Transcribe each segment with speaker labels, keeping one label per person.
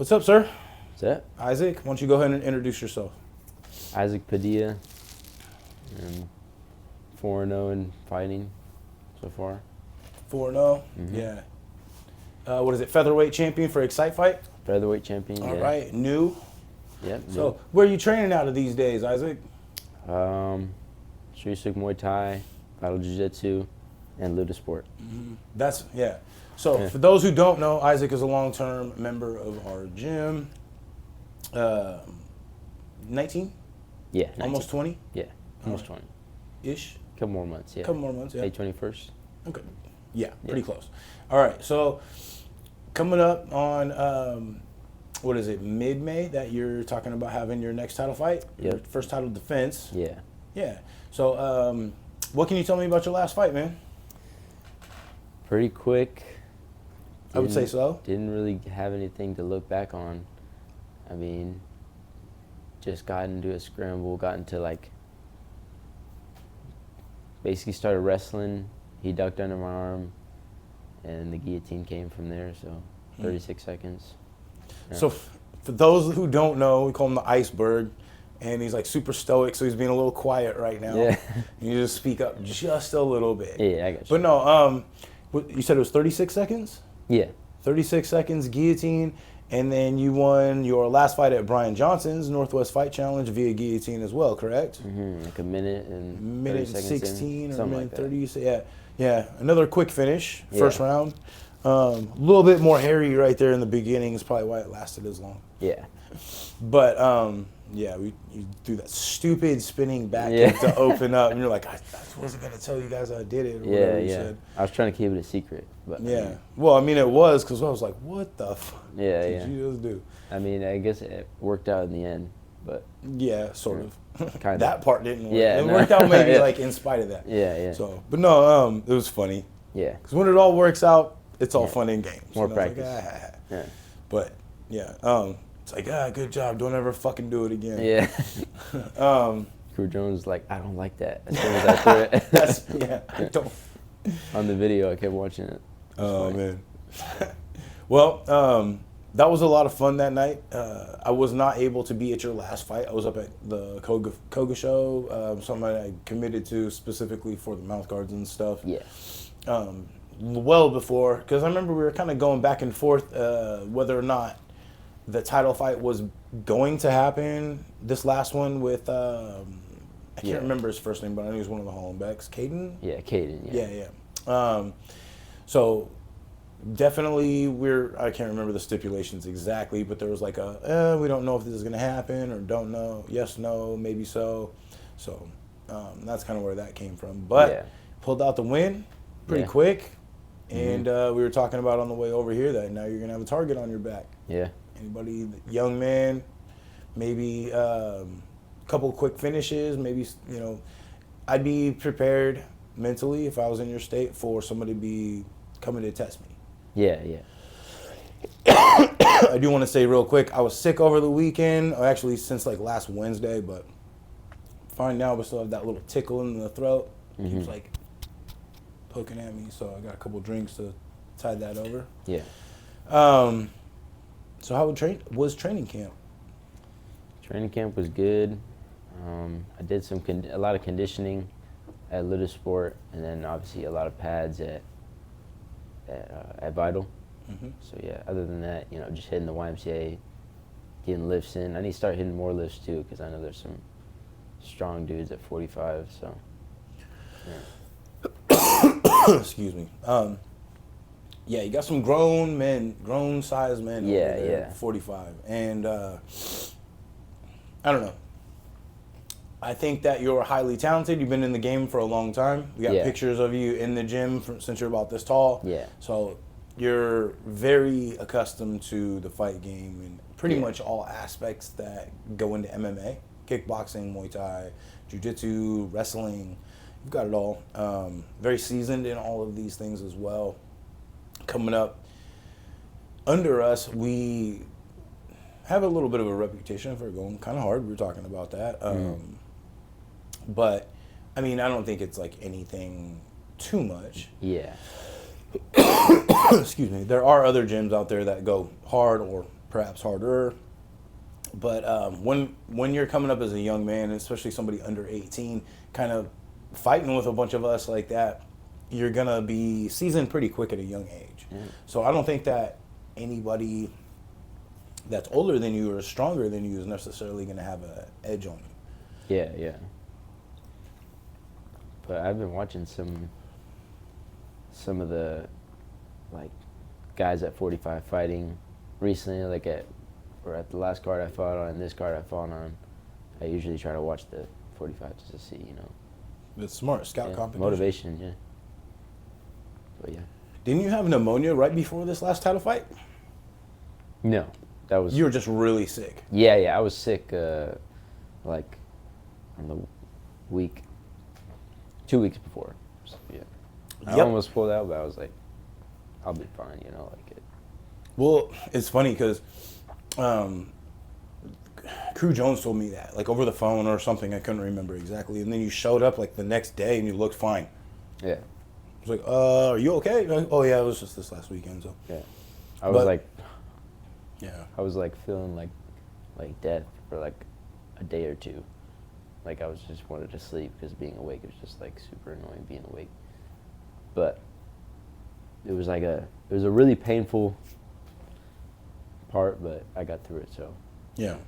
Speaker 1: What's up, sir?
Speaker 2: What's up?
Speaker 1: Isaac, why don't you go ahead and introduce yourself?
Speaker 2: Isaac Padilla. 4-0 in fighting so far.
Speaker 1: 4-0?
Speaker 2: Mhm.
Speaker 1: Yeah. What is it, featherweight champion for Excite Fight?
Speaker 2: Featherweight champion,
Speaker 1: All
Speaker 2: yeah.
Speaker 1: right, new.
Speaker 2: Yep.
Speaker 1: So, where are you training out of these days, Isaac?
Speaker 2: Street Muay Thai, Battle Jiu-Jitsu, and Luda Sport.
Speaker 1: That's, yeah. So,
Speaker 2: Yeah.
Speaker 1: for those who don't know, Isaac is a long-term member of our gym. 19?
Speaker 2: Yeah. 19.
Speaker 1: Almost 20?
Speaker 2: Yeah, almost
Speaker 1: Alright.
Speaker 2: 20.
Speaker 1: 20-ish?
Speaker 2: Couple more months, yeah.
Speaker 1: Couple more months, yeah.
Speaker 2: May 21st.
Speaker 1: Okay. Yeah, pretty close. All right, so coming up on, what is it, mid-May that you're talking about having your next title fight? Your
Speaker 2: Yep.
Speaker 1: first title defense?
Speaker 2: Yeah.
Speaker 1: Yeah. So, what can you tell me about your last fight, man?
Speaker 2: Pretty quick.
Speaker 1: I would say so.
Speaker 2: Didn't really have anything to look back on. I mean, just got into a scramble, got into basically started wrestling. He ducked under my arm, and the guillotine came from there, so 36 seconds. Yeah.
Speaker 1: So, for those who don't know, we call him the Iceberg, and he's like super stoic, so he's being a little quiet right now.
Speaker 2: Yeah.
Speaker 1: You just speak up just a little bit.
Speaker 2: Yeah, I got you.
Speaker 1: But no, you said it was 36 seconds?
Speaker 2: Yeah.
Speaker 1: 36 seconds, guillotine, and then you won your last fight at Brian Johnson's Northwest Fight Challenge via guillotine as well, correct?
Speaker 2: Like a minute and
Speaker 1: Minute
Speaker 2: 30 seconds
Speaker 1: 16
Speaker 2: in,
Speaker 1: or
Speaker 2: something
Speaker 1: minute
Speaker 2: like that.
Speaker 1: 30, so yeah. Another quick finish,
Speaker 2: Yeah.
Speaker 1: first round. A little bit more hairy right there in the beginning is probably why it lasted as long.
Speaker 2: Yeah.
Speaker 1: But you do that stupid spinning back
Speaker 2: Yeah.
Speaker 1: kick to open up, and you're like, I wasn't gonna tell you guys I did it. Or whatever you said.
Speaker 2: I was trying to keep it a secret, but
Speaker 1: Yeah. Well, I mean, it was because I was like, what the fuck did
Speaker 2: yeah.
Speaker 1: you just do?
Speaker 2: I mean, I guess it worked out in the end, but
Speaker 1: Yeah, sort of.
Speaker 2: Kinda.
Speaker 1: That part didn't work.
Speaker 2: Yeah,
Speaker 1: It
Speaker 2: no.
Speaker 1: worked out maybe
Speaker 2: Yeah.
Speaker 1: like in spite of that.
Speaker 2: yeah.
Speaker 1: So, but no, it was funny
Speaker 2: Yeah.
Speaker 1: because when it all works out, it's all
Speaker 2: Yeah.
Speaker 1: fun and games.
Speaker 2: More
Speaker 1: And I was
Speaker 2: practice.
Speaker 1: Like,
Speaker 2: Yeah.
Speaker 1: But yeah, it's like good job. Don't ever fucking do it again.
Speaker 2: Yeah. Crew Jones was like, I don't like that. As soon as I threw it.
Speaker 1: That's I don't.
Speaker 2: On the video, I kept watching it.
Speaker 1: Oh
Speaker 2: funny.
Speaker 1: man. Well, that was a lot of fun that night. I was not able to be at your last fight. I was up at the Koga show, something I committed to specifically for the mouth guards and stuff.
Speaker 2: Yeah.
Speaker 1: Well before, because I remember we were kind of going back and forth whether or not the title fight was going to happen. This last one with, I can't remember his first name, but I know he was one of the Hollenbecks. Caden?
Speaker 2: Yeah, Caden.
Speaker 1: Yeah. So definitely I can't remember the stipulations exactly, but there was like we don't know if this is going to happen or don't know. Yes, no, maybe so. So that's kind of where that came from. But pulled out the win pretty quick. And we were talking about on the way over here that now you're going to have a target on your back.
Speaker 2: Yeah.
Speaker 1: Anybody, young man, maybe a couple quick finishes, maybe, I'd be prepared mentally if I was in your state for somebody to be coming to test me.
Speaker 2: Yeah.
Speaker 1: I do want to say real quick, I was sick over the weekend, or actually since like last Wednesday, but fine now, but still have that little tickle in the throat. He was like poking at me, so I got a couple drinks to tide that over.
Speaker 2: Yeah.
Speaker 1: So how was training camp?
Speaker 2: Training camp was good. I did a lot of conditioning at Luda Sport, and then obviously a lot of pads at Vital. So yeah, other than that, just hitting the YMCA, getting lifts in. I need to start hitting more lifts too, because I know there's some strong dudes at 45. So. Yeah.
Speaker 1: Excuse me. Yeah, you got some grown-sized men.
Speaker 2: Yeah,
Speaker 1: over there,
Speaker 2: yeah.
Speaker 1: 45, and I don't know. I think that you're highly talented. You've been in the game for a long time. We got pictures of you in the gym since you're about this tall.
Speaker 2: Yeah.
Speaker 1: So you're very accustomed to the fight game and pretty much all aspects that go into MMA, kickboxing, Muay Thai, Jiu-Jitsu, wrestling. You've got it all. Very seasoned in all of these things as well. Coming up under us, we have a little bit of a reputation for going kind of hard. We were talking about that. But, I mean, I don't think it's like anything too much.
Speaker 2: Yeah.
Speaker 1: Excuse me. There are other gyms out there that go hard or perhaps harder. But when you're coming up as a young man, especially somebody under 18, kind of fighting with a bunch of us like that, you're gonna be seasoned pretty quick at a young age.
Speaker 2: Yeah.
Speaker 1: So I don't think that anybody that's older than you or stronger than you is necessarily gonna have an edge on you.
Speaker 2: Yeah, yeah. But I've been watching some of the like guys at 45 fighting recently, like at the last card I fought on and this card I fought on. I usually try to watch the 45 just to see, you know.
Speaker 1: It's smart scout competition.
Speaker 2: Motivation, yeah. But yeah.
Speaker 1: Didn't you have pneumonia right before this last title fight?
Speaker 2: No, that was.
Speaker 1: You were just really sick.
Speaker 2: Yeah, I was sick, like on the week, 2 weeks before. So, yeah. I almost pulled out, but I was like, I'll be fine, you know, like it.
Speaker 1: Well, it's funny because Crew Jones told me that, like over the phone or something. I couldn't remember exactly. And then you showed up like the next day and you looked fine.
Speaker 2: Yeah.
Speaker 1: I was like, are you okay? Like, oh yeah, it was just this last weekend. So.
Speaker 2: Yeah. I was like feeling like death for like a day or two. Like I was just wanted to sleep because being awake was just like super annoying being awake. But it was a really painful part, but I got through it. So.
Speaker 1: Yeah.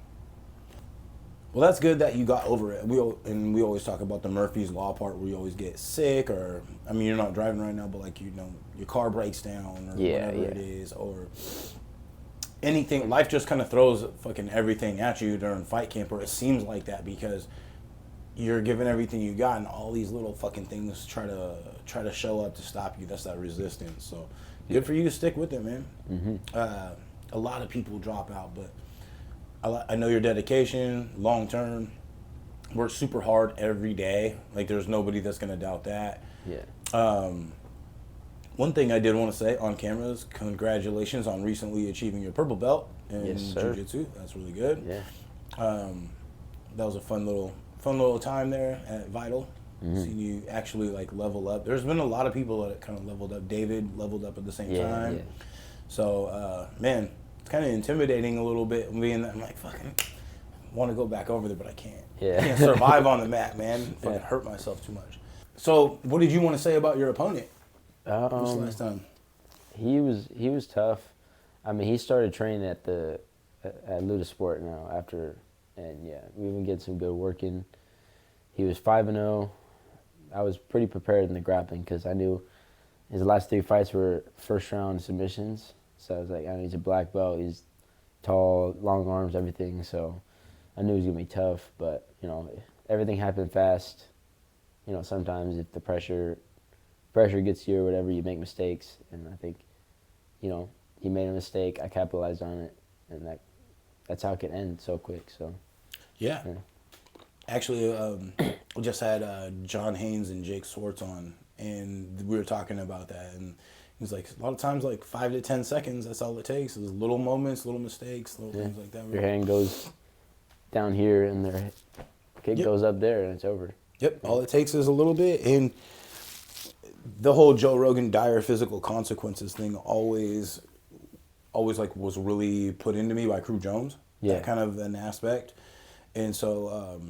Speaker 1: Well, that's good that you got over it. We always talk about the Murphy's Law part where you always get sick, or I mean, you're not driving right now, but like your car breaks down or whatever it is, or anything. Life just kind of throws fucking everything at you during fight camp, or it seems like that because you're giving everything you got, and all these little fucking things try to show up to stop you. That's that resistance. So good for you to stick with it, man. Mm-hmm. A lot of people drop out, but. I know your dedication, long term. Work super hard every day. Like there's nobody that's gonna doubt that.
Speaker 2: Yeah.
Speaker 1: One thing I did want to say on camera is congratulations on recently achieving your purple belt in jiu-jitsu. That's really good.
Speaker 2: Yeah.
Speaker 1: That was a fun little time there at Vital. Mm-hmm. Seeing you actually like level up. There's been a lot of people that kind of leveled up. David leveled up at the same time. Yeah. So man. It's kind of intimidating a little bit. Being that I'm like, fucking want to go back over there, but I can't.
Speaker 2: Yeah.
Speaker 1: I can't survive on the mat, man. Fucking hurt myself too much. So, what did you want to say about your opponent? This last time.
Speaker 2: He was tough. I mean, he started training at Ludasport now after, and yeah, we've been getting some good work in. He was 5-0. I was pretty prepared in the grappling because I knew his last 3 fights were first round submissions. So I was like, I know he's a black belt. He's tall, long arms, everything. So I knew he was going to be tough. But, you know, everything happened fast. You know, sometimes if the pressure gets you or whatever, you make mistakes. And I think, you know, he made a mistake. I capitalized on it. And that's how it can end so quick. So,
Speaker 1: yeah. Actually, we just had John Haynes and Jake Swartz on. And we were talking about that. And he's like, a lot of times, like 5 to 10 seconds, that's all it takes. There's little moments, little mistakes, little things like that.
Speaker 2: Your hand goes down here and their kick goes up there and it's over.
Speaker 1: Yep, all it takes is a little bit. And the whole Joe Rogan dire physical consequences thing always like was really put into me by Crew Jones.
Speaker 2: Yeah.
Speaker 1: That kind of an aspect. And so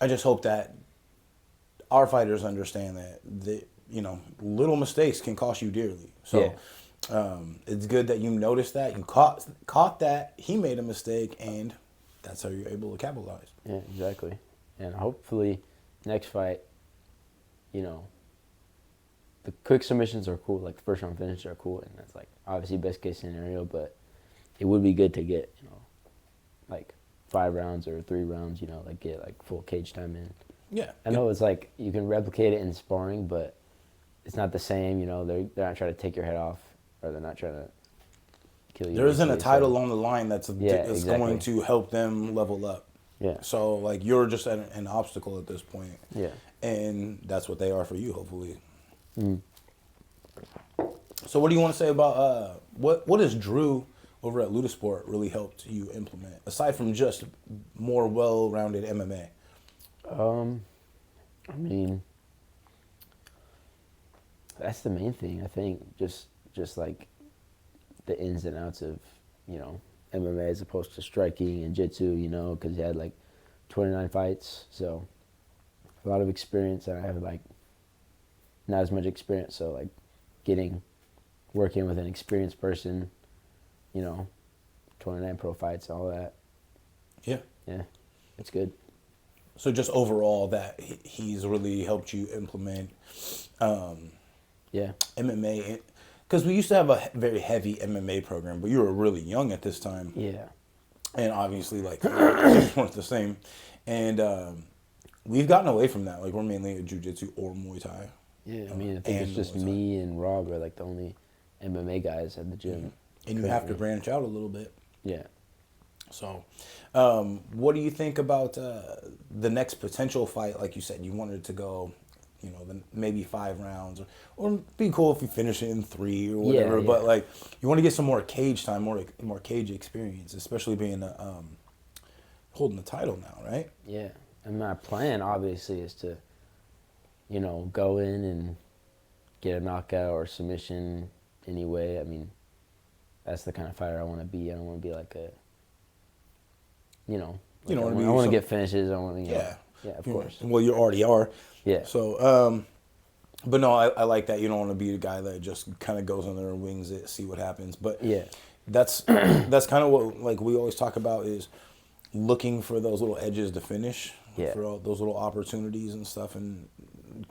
Speaker 1: I just hope that our fighters understand that you know, little mistakes can cost you dearly. So it's good that you noticed that, you caught that, he made a mistake, and that's how you're able to capitalize.
Speaker 2: Yeah, exactly. And hopefully next fight, you know, the quick submissions are cool, like first round finishes are cool, and that's like obviously best case scenario, but it would be good to get, you know, like 5 rounds or 3 rounds, you know, like get like full cage time in.
Speaker 1: Yeah.
Speaker 2: I know it's like you can replicate it in sparring, but it's not the same, you know. They're not trying to take your head off, or they're not trying to kill you.
Speaker 1: There isn't a title on the line that's
Speaker 2: exactly.
Speaker 1: going to help them level up.
Speaker 2: Yeah.
Speaker 1: So like you're just an obstacle at this point.
Speaker 2: Yeah.
Speaker 1: And that's what they are for you, hopefully.
Speaker 2: Mm.
Speaker 1: So what do you want to say about what has Drew over at Ludasport really helped you implement aside from just more well-rounded MMA?
Speaker 2: I mean, that's the main thing, I think, just like the ins and outs of, you know, MMA as opposed to striking and jiu-jitsu, because he had like 29 fights. So a lot of experience, and I have like not as much experience. So like working with an experienced person, 29 pro fights, all that.
Speaker 1: Yeah.
Speaker 2: Yeah, it's good.
Speaker 1: So just overall, that he's really helped you implement MMA, because we used to have a very heavy MMA program, but you were really young at this time.
Speaker 2: Yeah.
Speaker 1: And obviously, like, things weren't the same. And we've gotten away from that. Like, we're mainly a jiu-jitsu or Muay Thai.
Speaker 2: Yeah, I mean, I think it's just me and Rob are like the only MMA guys at the gym.
Speaker 1: Mm-hmm. And you have to branch out a little bit.
Speaker 2: Yeah.
Speaker 1: So, what do you think about the next potential fight? Like you said, you wanted to go, maybe 5 rounds, or it'd be cool if you finish it in 3 or whatever.
Speaker 2: Yeah.
Speaker 1: But like, you want to get some more cage time, more cage experience, especially being holding the title now, right?
Speaker 2: Yeah, and my plan obviously is to, go in and get a knockout or submission anyway. I mean, that's the kind of fighter I want to be. I don't want to be like a, I want to get finishes. I want to, yeah, of course.
Speaker 1: Well, you already are.
Speaker 2: Yeah.
Speaker 1: So, but no, I like that. You don't want to be the guy that just kind of goes in there and wings it, see what happens. But
Speaker 2: yeah,
Speaker 1: that's kind of what, like, we always talk about, is looking for those little edges to finish, for all those little opportunities and stuff, and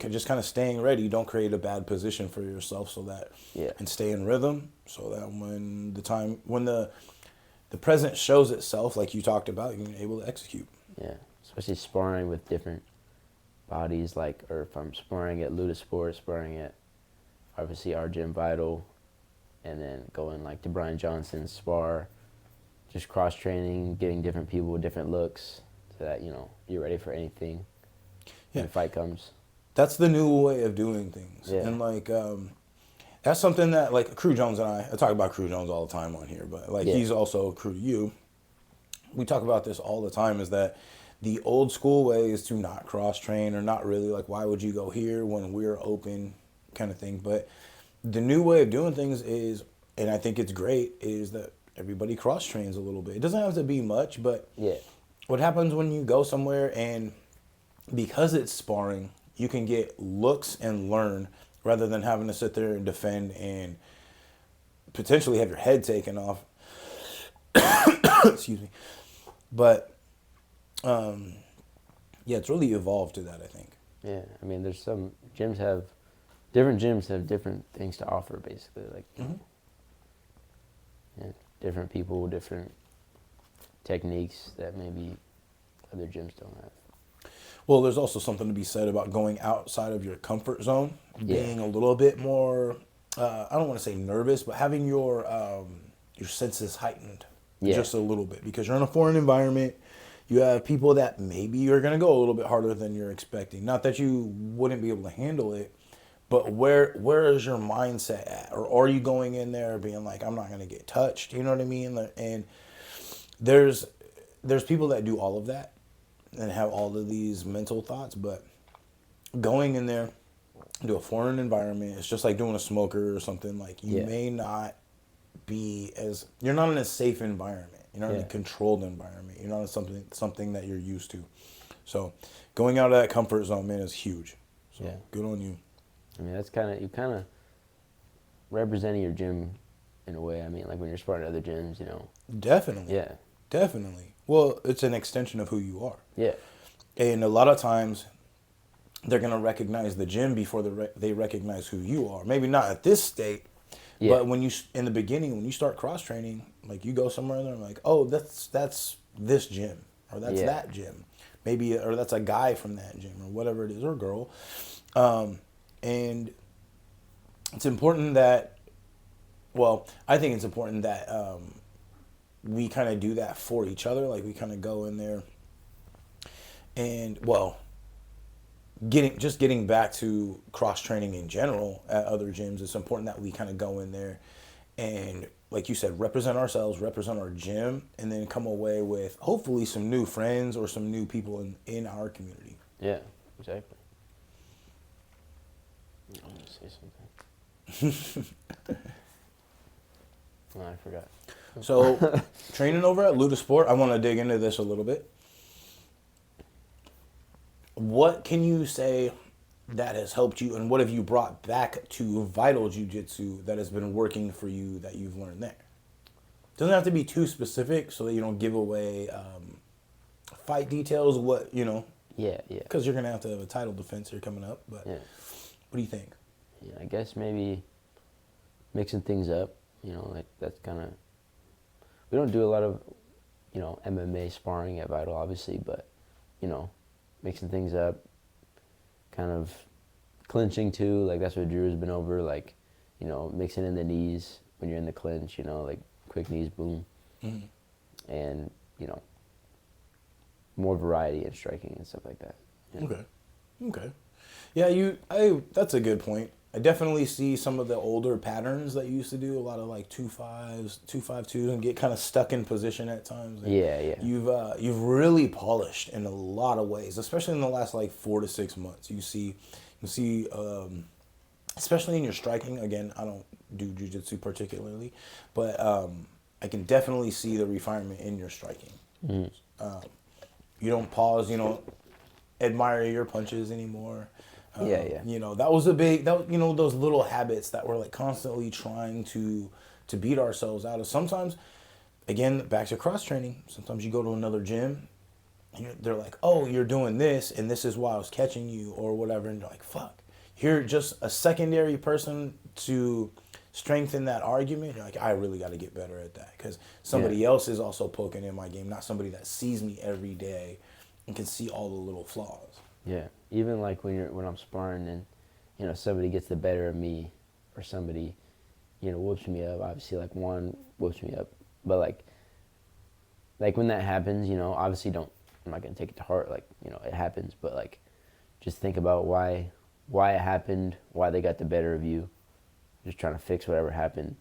Speaker 1: just kind of staying ready. Don't create a bad position for yourself, so that and stay in rhythm, so that when the present shows itself, like you talked about, you're able to execute.
Speaker 2: Yeah, especially sparring with different bodies, or if I'm sparring at Luda Sport, sparring at obviously our gym Vital, and then going like to Brian Johnson's spar, just cross training, getting different people with different looks, so that you're ready for anything when the fight comes.
Speaker 1: That's the new way of doing things.
Speaker 2: Yeah.
Speaker 1: And like that's something that, like, Crew Jones and I talk about Crew Jones all the time on here, but like he's also a crew to you. We talk about this all the time, is that the old school way is to not cross train, or not really, like, why would you go here when we're open, kind of thing. But the new way of doing things is, and I think it's great, is that everybody cross trains a little bit. It doesn't have to be much, but what happens when you go somewhere, and because it's sparring, you can get looks and learn, rather than having to sit there and defend and potentially have your head taken off. Excuse me. But it's really evolved to that, I think.
Speaker 2: Yeah, I mean, there's some different gyms have different things to offer, basically, like different people, different techniques that maybe other gyms don't have.
Speaker 1: Well, there's also something to be said about going outside of your comfort zone, being a little bit more, I don't want to say nervous, but having your senses heightened just a little bit, because you're in a foreign environment. You have people that maybe you're going to go a little bit harder than you're expecting. Not that you wouldn't be able to handle it, but where is your mindset at? Or are you going in there being like, I'm not going to get touched? You know what I mean? And there's people that do all of that and have all of these mental thoughts, but going in there into a foreign environment, it's just like doing a smoker or something. Like, you may not be you're not in a safe environment. You're not in a controlled environment. You're not in something that you're used to. So going out of that comfort zone, man, is huge. So good on you.
Speaker 2: I mean, that's you kind of representing your gym in a way. I mean, like when you're sparring other gyms,
Speaker 1: Definitely.
Speaker 2: Yeah.
Speaker 1: Definitely. Well, it's an extension of who you are.
Speaker 2: Yeah.
Speaker 1: And a lot of times, they're going to recognize the gym before they recognize who you are. Maybe not at this state, but in the beginning, when you start cross training, like, you go somewhere and they're like, oh, that's this gym, or that's that gym, maybe, or that's a guy from that gym, or whatever it is, or girl, and it's important that, I think it's important that we kind of do that for each other. Like, we kind of go in there and, getting back to cross training in general at other gyms, it's important that we kind of go in there and, like you said, represent ourselves, represent our gym, and then come away with hopefully some new friends or some new people in our community.
Speaker 2: Yeah, exactly. I want to say something. Oh, I forgot.
Speaker 1: So, training over at Luda Sport, I want to dig into this a little bit. What can you say that has helped you, and what have you brought back to Vital Jiu-Jitsu that has been working for you that you've learned there? Doesn't have to be too specific so that you don't give away fight details. What
Speaker 2: Yeah, yeah.
Speaker 1: because you're gonna have to have a title defense here coming up. But
Speaker 2: Yeah.
Speaker 1: what do you think?
Speaker 2: Yeah, I guess maybe mixing things up, like that's kind of, we don't do a lot of, MMA sparring at Vital, obviously, but, mixing things up, kind of clinching too, like that's what Drew has been over, like, mixing in the knees when you're in the clinch, like quick knees, boom.
Speaker 1: Mm-hmm.
Speaker 2: And, more variety in striking and stuff like that. Yeah.
Speaker 1: Okay. Yeah, that's a good point. I definitely see some of the older patterns that you used to do, a lot of like 2-5s, 2-5-2s, and get kind of stuck in position at times. And
Speaker 2: Yeah.
Speaker 1: You've really polished in a lot of ways, especially in the last like 4 to 6 months. You see, especially in your striking. Again, I don't do jiu-jitsu particularly, but I can definitely see the refinement in your striking.
Speaker 2: Mm-hmm.
Speaker 1: You don't pause. You don't admire your punches anymore.
Speaker 2: Yeah.
Speaker 1: That was those little habits that we're like constantly trying to beat ourselves out of. Sometimes, again, back to cross training. Sometimes you go to another gym, and they're like, "Oh, you're doing this, and this is why I was catching you," or whatever, and you're like, "Fuck." You're just a secondary person to strengthen that argument. You're like, I really got to get better at that because somebody else is also poking in my game, not somebody that sees me every day and can see all the little flaws.
Speaker 2: Yeah, even like when I'm sparring and somebody gets the better of me, or somebody whoops me up. Obviously, like one whoops me up, but like when that happens, obviously I'm not gonna take it to heart. Like it happens, but like just think about why it happened, why they got the better of you. Just trying to fix whatever happened.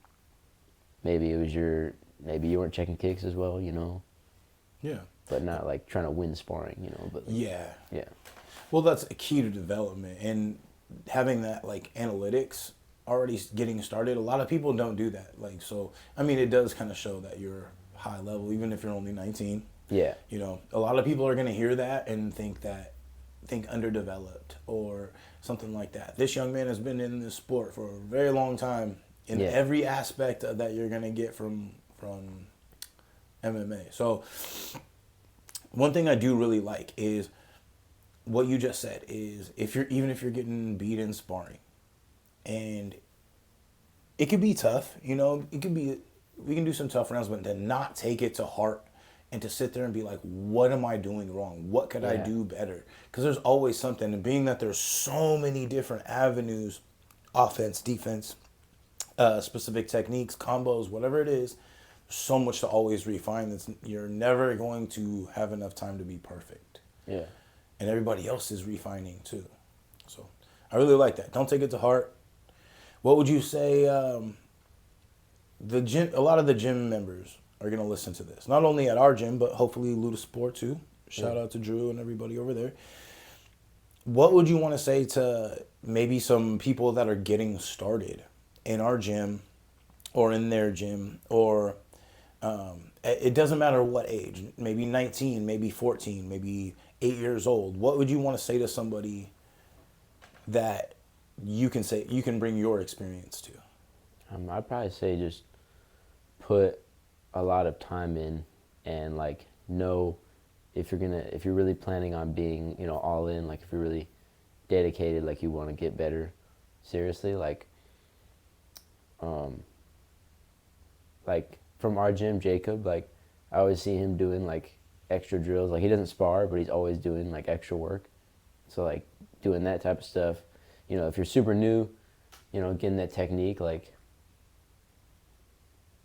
Speaker 2: Maybe it was maybe you weren't checking kicks as well,
Speaker 1: Yeah.
Speaker 2: But not like trying to win sparring, But like,
Speaker 1: Yeah.
Speaker 2: Yeah.
Speaker 1: Well, that's a key to development, and having that like analytics already getting started. A lot of people don't do that. Like, so I mean, it does kind of show that you're high level, even if you're only 19.
Speaker 2: Yeah.
Speaker 1: A lot of people are gonna hear that and think underdeveloped or something like that. This young man has been in this sport for a very long time in every aspect that you're gonna get from MMA. So one thing I do really like is what you just said is if you're getting beat in sparring, and it could be tough, it could be, we can do some tough rounds, but to not take it to heart and to sit there and be like, what am I doing wrong? What could I do better? Because there's always something, and being that there's so many different avenues, offense, defense, specific techniques, combos, whatever it is, so much to always refine. You're never going to have enough time to be perfect.
Speaker 2: Yeah.
Speaker 1: And everybody else is refining too. So I really like that. Don't take it to heart. What would you say? A lot of the gym members are going to listen to this. Not only at our gym, but hopefully Luda Sport too. Shout out to Drew and everybody over there. What would you want to say to maybe some people that are getting started in our gym or in their gym, or it doesn't matter what age, maybe 19, maybe 14, maybe 8 years old. What would you want to say to somebody that you can bring your experience to?
Speaker 2: I'd probably say just put a lot of time in, and like know if you're really planning on being all in, like if you're really dedicated, like you want to get better seriously, like from our gym, Jacob, like I always see him doing like extra drills. Like he doesn't spar, but he's always doing like extra work. So like doing that type of stuff, if you're super new, getting that technique, like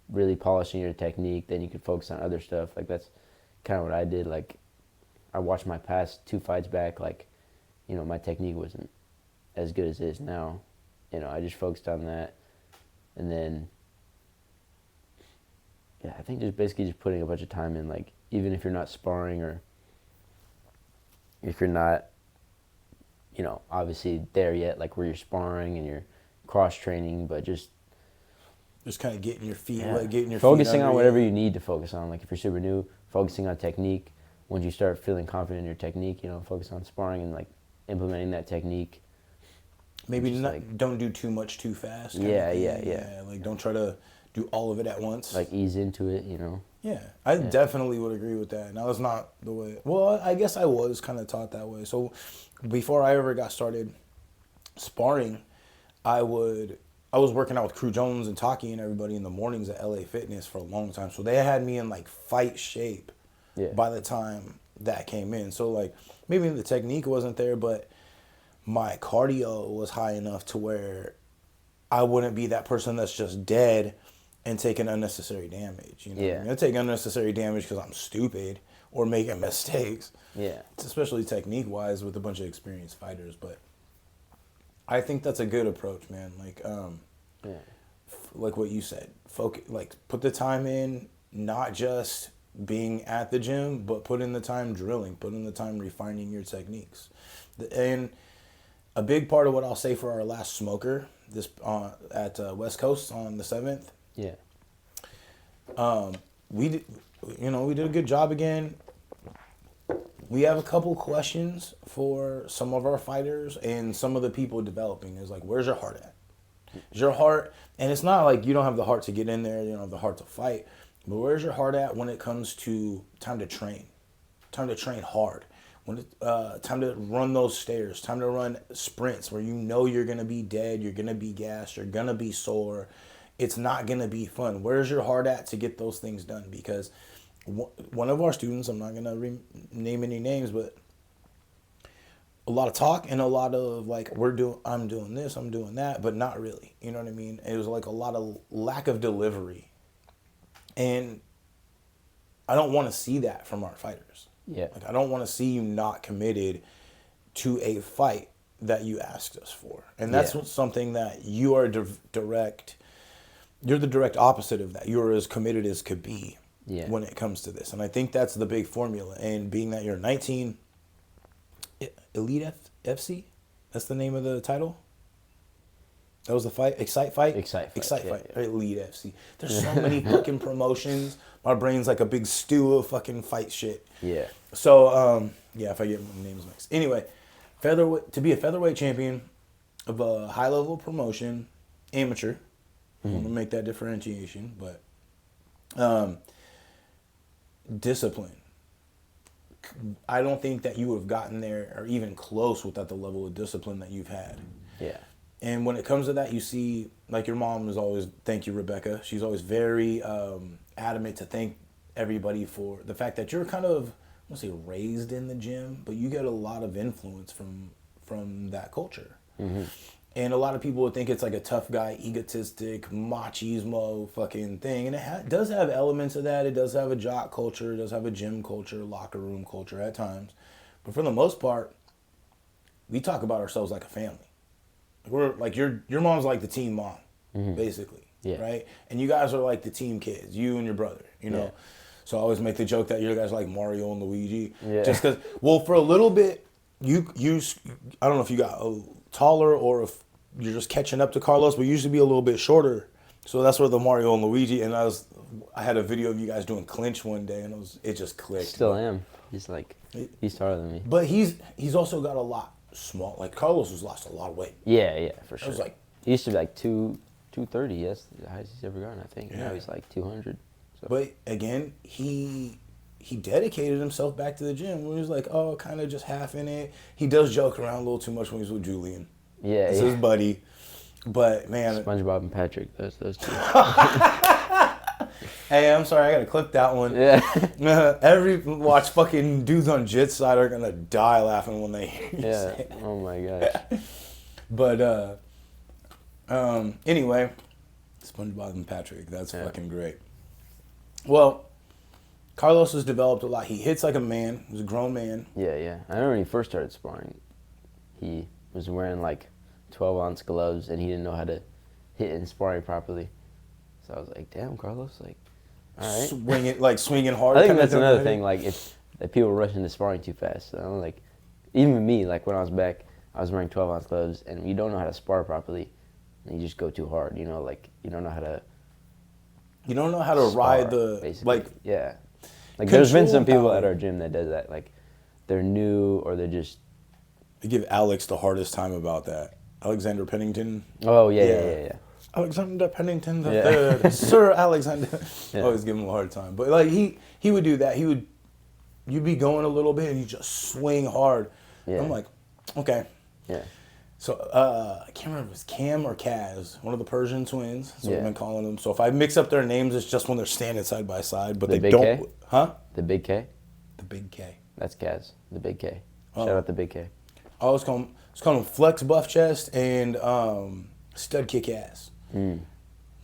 Speaker 2: really polishing your technique, then you can focus on other stuff. Like that's kind of what I did. Like I watched my past 2 fights back, like, my technique wasn't as good as it is now. I just focused on that. And then, yeah, I think just basically just putting a bunch of time in, like, even if you're not sparring, or if you're not, obviously there yet, like where you're sparring and you're cross training, but just
Speaker 1: Just kind of getting your feet
Speaker 2: Yeah.
Speaker 1: wet, getting your
Speaker 2: focusing
Speaker 1: feet
Speaker 2: on
Speaker 1: under
Speaker 2: whatever
Speaker 1: you.
Speaker 2: you need to focus on. Like if you're super new, focusing on technique. Once you start feeling confident in your technique, focus on sparring and like implementing that technique.
Speaker 1: Maybe
Speaker 2: Just
Speaker 1: not,
Speaker 2: like,
Speaker 1: don't do too much too fast. Kind
Speaker 2: yeah,
Speaker 1: of thing.
Speaker 2: yeah.
Speaker 1: Like don't try to do all of it at once.
Speaker 2: Like ease into it,
Speaker 1: Yeah, I definitely would agree with that. And that was not the way. Well, I guess I was kind of taught that way. So before I ever got started sparring, I was working out with Crew Jones and Taki and everybody in the mornings at LA Fitness for a long time. So they had me in like fight shape
Speaker 2: Yeah.
Speaker 1: by the time that came in. So like maybe the technique wasn't there, but my cardio was high enough to where I wouldn't be that person that's just dead and taking unnecessary damage. You know what I mean? I take unnecessary damage because I'm stupid or making mistakes.
Speaker 2: Yeah.
Speaker 1: Especially technique-wise with a bunch of experienced fighters. But I think that's a good approach, man. Like, like what you said, focus. Like, put the time in, not just being at the gym, but put in the time drilling, put in the time refining your techniques. And a big part of what I'll say for our last smoker this at West Coast on the 7th.
Speaker 2: Yeah.
Speaker 1: We did a good job again. We have a couple questions for some of our fighters and some of the people developing. Is like, where's your heart at? Is your heart, and it's not like you don't have the heart to get in there, you don't have the heart to fight, but where's your heart at when it comes to time to train hard, when time to run those stairs, time to run sprints where you're gonna be dead, you're gonna be gassed, you're gonna be sore, it's not gonna be fun. Where's your heart at to get those things done? Because one of our students, I'm not gonna name any names, but a lot of talk and a lot of like I'm doing this, I'm doing that, but not really. You know what I mean? It was like a lot of lack of delivery, and I don't want to see that from our fighters.
Speaker 2: Yeah.
Speaker 1: Like I don't want to see you not committed to a fight that you asked us for, and that's something that you are direct. You're the direct opposite of that. You're as committed as could be when it comes to this, and I think that's the big formula. And being that you're 19. Elite FC? That's the name of the title? That was the fight? Excite Fight?
Speaker 2: Excite
Speaker 1: Fight. Elite FC. There's so many fucking promotions. My brain's like a big stew of fucking fight shit.
Speaker 2: Yeah.
Speaker 1: So, if I get my names mixed. Anyway, to be a featherweight champion of a high-level promotion, amateur, I'm going to make that differentiation, but discipline. I don't think that you would have gotten there or even close without the level of discipline that you've had.
Speaker 2: Yeah.
Speaker 1: And when it comes to that, you see, like your mom is always, thank you, Rebecca. She's always very adamant to thank everybody for the fact that you're kind of, I won't say raised in the gym, but you get a lot of influence from that culture. Mm-hmm. And a lot of people would think it's like a tough guy, egotistic, machismo fucking thing. And it does have elements of that. It does have a jock culture. It does have a gym culture, locker room culture at times. But for the most part, we talk about ourselves like a family. We're like your mom's like the team mom, basically, right? And you guys are like the team kids, you and your brother, you know. Yeah. So I always make the joke that you guys are like Mario and Luigi. Yeah. Just because, well, for a little bit, you I don't know if you got taller or if you're just catching up to Carlos, but you used to be a little bit shorter. So that's where the Mario and Luigi, and I had a video of you guys doing clinch one day, and it just clicked.
Speaker 2: Still am. He's taller than me.
Speaker 1: But he's also got a lot small. Like Carlos has lost a lot of weight.
Speaker 2: Yeah, for sure.
Speaker 1: I was like,
Speaker 2: he used to be like 230. That's the highest he's ever gone, I think. Yeah. Now he's like 200. So.
Speaker 1: But again, he dedicated himself back to the gym. Where he was like, kind of just half in it. He does joke around a little too much when he's with Julian.
Speaker 2: Yeah,
Speaker 1: it's his buddy. But man,
Speaker 2: SpongeBob and Patrick, those two.
Speaker 1: Hey, I'm sorry, I gotta clip that one. Yeah. Watch fucking dudes on Jit's side are gonna die laughing when they hear you say that.
Speaker 2: Oh my gosh.
Speaker 1: But anyway, SpongeBob and Patrick, that's fucking great. Well, Carlos has developed a lot. He hits like a man. He's a grown man.
Speaker 2: Yeah. I remember when he first started sparring, he was wearing like 12-ounce gloves and he didn't know how to hit in sparring properly. So I was like, damn, Carlos, like, all right.
Speaker 1: Swinging hard.
Speaker 2: I think that's another thing, like, that people rush into sparring too fast. So I'm like, even me, like, when I was back, I was wearing 12-ounce gloves, and you don't know how to spar properly, and you just go too hard, like, you don't know how to
Speaker 1: You don't know how to
Speaker 2: spar,
Speaker 1: ride the
Speaker 2: basically.
Speaker 1: like.
Speaker 2: Yeah. Like there's been some people
Speaker 1: power.
Speaker 2: at our gym that does that. Like they're new or they're just.
Speaker 1: I give Alex the hardest time about that. Alexander Pennington.
Speaker 2: Oh yeah.
Speaker 1: Alexander Pennington the
Speaker 2: Yeah.
Speaker 1: third, Sir Alexander.
Speaker 2: Yeah.
Speaker 1: Always give him a hard time, but like he would do that. You'd be going a little bit and you just swing hard.
Speaker 2: Yeah.
Speaker 1: I'm like, okay.
Speaker 2: Yeah.
Speaker 1: So I can't remember if it was Cam or Kaz, one of the Persian twins. So we've been calling them. So if I mix up their names, it's just when they're standing side by side, but
Speaker 2: The
Speaker 1: they
Speaker 2: Big
Speaker 1: don't.
Speaker 2: K?
Speaker 1: Huh?
Speaker 2: The Big K.
Speaker 1: The Big K.
Speaker 2: That's Kaz. The Big K. Shout out the Big K.
Speaker 1: I always call them Flex Buff Chest and Stud Kick Ass.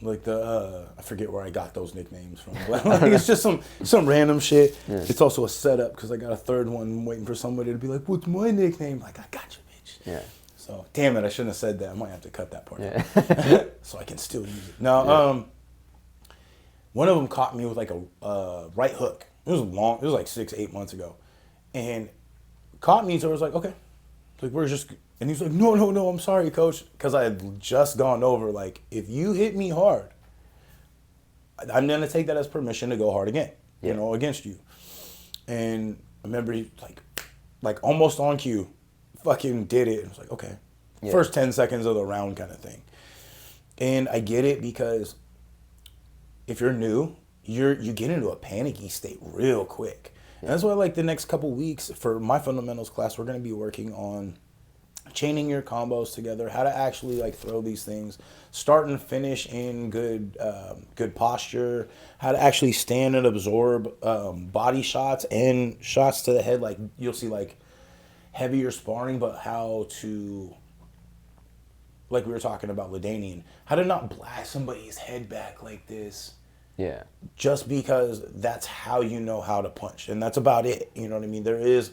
Speaker 1: Like I forget where I got those nicknames from. But like, it's just some random shit. Yeah. It's also a setup because I got a third one waiting for somebody to be like, "What's my nickname?" Like, I got you, bitch.
Speaker 2: Yeah.
Speaker 1: So damn it, I shouldn't have said that. I might have to cut that part out so I can still use it. Now, one of them caught me with like a right hook. It was long. It was like 6-8 months ago, and caught me. So I was like, okay, like we're just. And he's like, no, I'm sorry, coach. Because I had just gone over, like, if you hit me hard, I'm going to take that as permission to go hard again, you know, against you. And I remember he, like almost on cue, fucking did it. And I was like, okay. Yeah. First 10 seconds of the round kind of thing. And I get it because if you're new, you get into a panicky state real quick. And that's why, like, the next couple weeks for my fundamentals class, we're going to be working on chaining your combos together, how to actually like throw these things, start and finish in good posture, how to actually stand and absorb body shots and shots to the head. Like you'll see like heavier sparring, but how to, like we were talking about Ladanian, how to not blast somebody's head back like this.
Speaker 2: Yeah.
Speaker 1: Just because that's how you know how to punch, and that's about it. You know what I mean? There is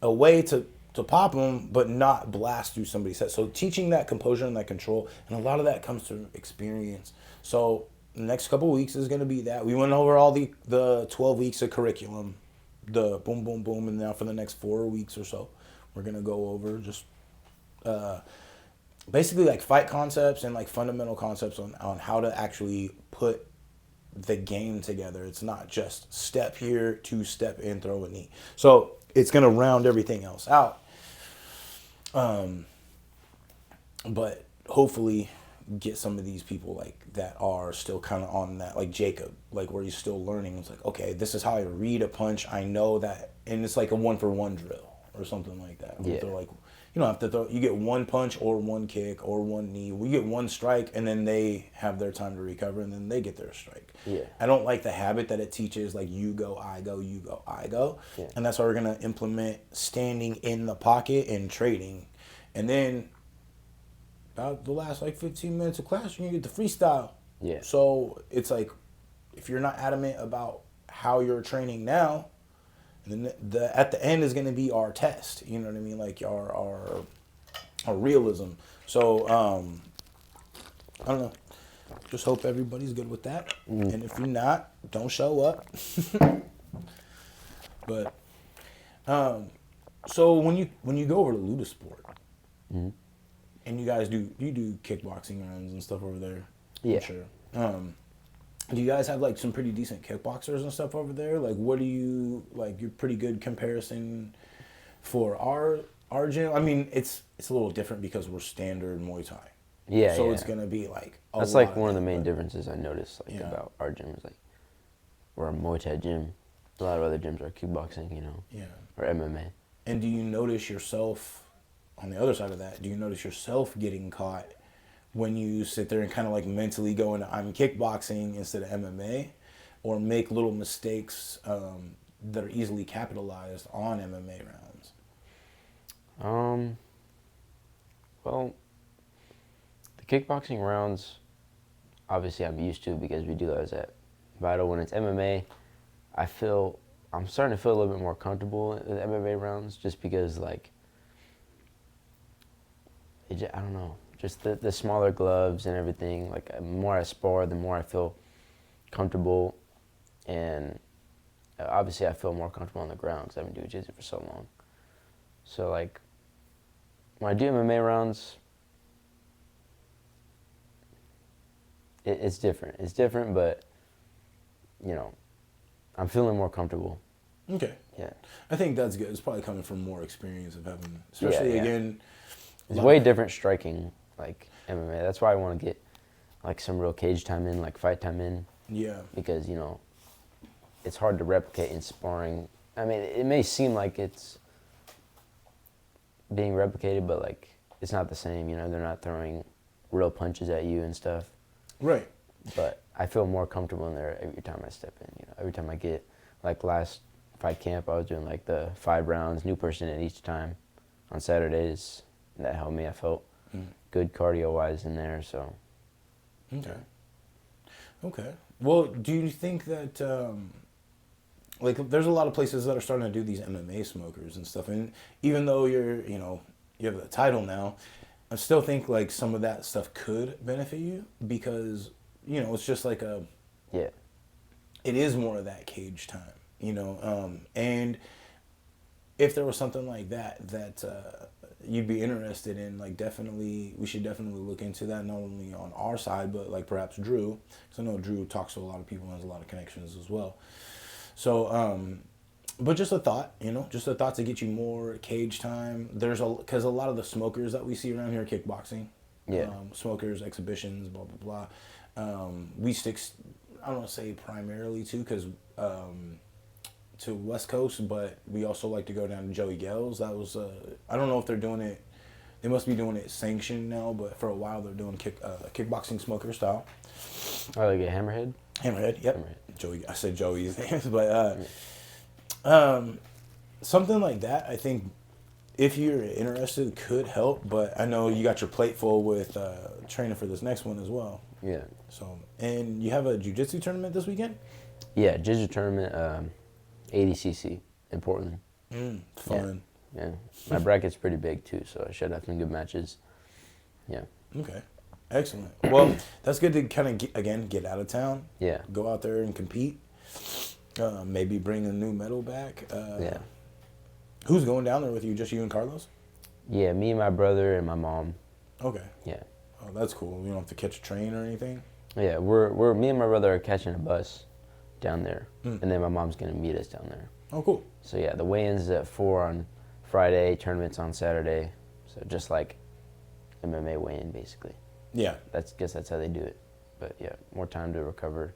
Speaker 1: a way to pop them, but not blast through somebody's head. So teaching that composure and that control, and a lot of that comes from experience. So the next couple of weeks is going to be that. We went over all the 12 weeks of curriculum, the boom, boom, boom, and now for the next 4 weeks or so, we're going to go over just basically like fight concepts and like fundamental concepts on how to actually put the game together. It's not just step here, 2-step in, throw a knee. So it's going to round everything else out. But hopefully get some of these people like that are still kind of on that, like Jacob, like where he's still learning. It's like, okay, this is how I read a punch. I know that, and it's like a 1-for-1 drill or something like that. Yeah. They're like, you don't have to throw, you get one punch or one kick or one knee. We get one strike and then they have their time to recover and then they get their strike.
Speaker 2: Yeah.
Speaker 1: I don't like the habit that it teaches, like you go, I go, you go, I go. Yeah. And that's why we're going to implement standing in the pocket and trading. And then about the last like 15 minutes of class, you're going to get the freestyle.
Speaker 2: Yeah.
Speaker 1: So it's like, if you're not adamant about how you're training now, and then at the end is going to be our test. You know what I mean? Like our realism. So I don't know. Just hope everybody's good with that. And if you're not, don't show up. But so when you go over to Ludasport, and you guys do kickboxing runs and stuff over there?
Speaker 2: Yeah.
Speaker 1: I'm sure. Do you guys have like some pretty decent kickboxers and stuff over there? Like, what do you like? You're pretty good comparison for our gym. I mean, it's a little different because we're standard Muay Thai.
Speaker 2: Yeah.
Speaker 1: So it's gonna be like
Speaker 2: that's like one of the main differences I noticed about our gym is like we're a Muay Thai gym. A lot of other gyms are kickboxing, you know.
Speaker 1: Yeah.
Speaker 2: Or MMA.
Speaker 1: And do you notice yourself on the other side of that? Do you notice yourself getting caught when you sit there and kind of like mentally go into I'm kickboxing instead of MMA, or make little mistakes that are easily capitalized on MMA rounds?
Speaker 2: Well, the kickboxing rounds, obviously I'm used to because we do those at Vital. When it's MMA, I'm starting to feel a little bit more comfortable with MMA rounds just because like, I don't know. Just the smaller gloves and everything. Like the more I spar, the more I feel comfortable, and obviously I feel more comfortable on the ground because I've been doing jiu-jitsu for so long. So like when I do MMA rounds, it's different. It's different, but you know, I'm feeling more comfortable.
Speaker 1: Okay.
Speaker 2: Yeah.
Speaker 1: I think that's good. It's probably coming from more experience of having, especially again.
Speaker 2: It's way different striking, like MMA. That's why I want to get like some real cage time in, like fight time in.
Speaker 1: Yeah.
Speaker 2: Because, you know, it's hard to replicate in sparring. I mean, it may seem like it's being replicated, but like it's not the same. You know, they're not throwing real punches at you and stuff.
Speaker 1: Right.
Speaker 2: But I feel more comfortable in there every time I step in. You know, every time I get, like last fight camp, I was doing like the 5 rounds, new person in each time on Saturdays. That helped me. I felt good cardio-wise in there, so.
Speaker 1: Okay. Okay. Well, do you think that, like, there's a lot of places that are starting to do these MMA smokers and stuff, and even though you're, you know, you have the title now, I still think, like, some of that stuff could benefit you because, you know, it's just like a...
Speaker 2: Yeah.
Speaker 1: It is more of that cage time, you know, and if there was something like that you'd be interested in, like, definitely, we should definitely look into that, not only on our side, but like perhaps Drew, because I know Drew talks to a lot of people and has a lot of connections as well. So, but just a thought, you know, just a thought to get you more cage time. Because a lot of the smokers that we see around here, kickboxing, smokers, exhibitions, blah, blah, blah. We stick, I don't want to say primarily to West Coast, but we also like to go down to Joey Gales. That was, I don't know if they're doing it, they must be doing it sanctioned now, but for a while they're doing kickboxing smoker style.
Speaker 2: Oh, like a hammerhead?
Speaker 1: Hammerhead, yep.
Speaker 2: Hammerhead.
Speaker 1: Joey, I said Joey's name, but something like that, I think, if you're interested, could help, but I know you got your plate full with training for this next one as well.
Speaker 2: Yeah.
Speaker 1: So, and you have a jiu-jitsu tournament this weekend?
Speaker 2: Yeah, jiu-jitsu tournament, 80cc in Portland.
Speaker 1: Fun.
Speaker 2: Yeah. My bracket's pretty big too, so I should have some good matches. Yeah.
Speaker 1: Okay. Excellent. Well, that's good to kind of, get out of town.
Speaker 2: Yeah.
Speaker 1: Go out there and compete. Maybe bring a new medal back.
Speaker 2: Yeah.
Speaker 1: Who's going down there with you? Just you and Carlos?
Speaker 2: Yeah, me, my brother, and my mom.
Speaker 1: Okay.
Speaker 2: Yeah.
Speaker 1: Oh, that's cool. You don't have to catch a train or anything?
Speaker 2: Yeah, we're me and my brother are catching a bus down there, and then my mom's gonna meet us down there.
Speaker 1: Oh, cool.
Speaker 2: So yeah, the weigh-ins is at 4 on Friday, tournaments on Saturday. So just like MMA weigh-in, basically.
Speaker 1: Yeah.
Speaker 2: Guess that's how they do it. But yeah, more time to recover.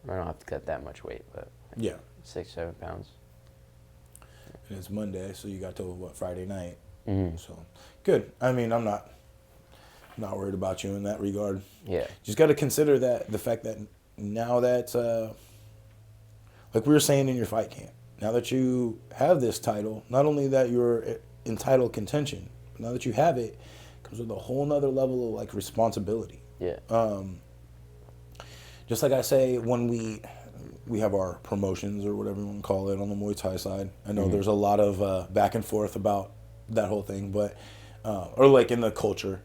Speaker 2: I don't have to cut that much weight, but
Speaker 1: yeah,
Speaker 2: 6-7 pounds.
Speaker 1: And it's Monday, so you got till Friday night.
Speaker 2: Mm-hmm.
Speaker 1: So good. I mean, I'm not worried about you in that regard.
Speaker 2: Yeah.
Speaker 1: Just got to consider that the fact that now that, like we were saying in your fight camp, now that you have this title, not only that you're in title contention, but now that you have it, comes with a whole nother level of like responsibility.
Speaker 2: Yeah.
Speaker 1: Just like I say, when we have our promotions or whatever you want to call it on the Muay Thai side, I know there's a lot of back and forth about that whole thing, but or like in the culture.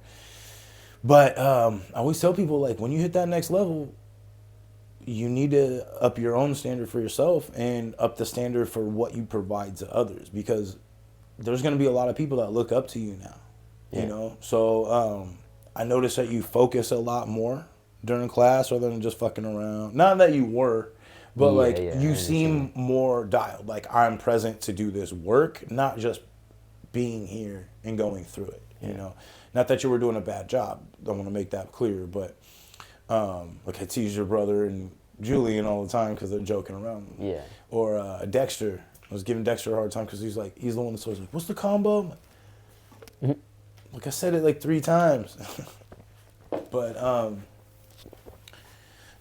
Speaker 1: But I always tell people, like, when you hit that next level, you need to up your own standard for yourself and up the standard for what you provide to others, because there's going to be a lot of people that look up to you now, you know? So I noticed that you focus a lot more during class rather than just fucking around. Not that you were, but you seem more dialed. Like, I'm present to do this work, not just being here and going through it, you know? Not that you were doing a bad job. I want to make that clear, but like I tease your brother and Julian all the time because they're joking around.
Speaker 2: Yeah.
Speaker 1: Or Dexter. I was giving Dexter a hard time because he's the one that's always like, what's the combo? Like I said it like 3 times. But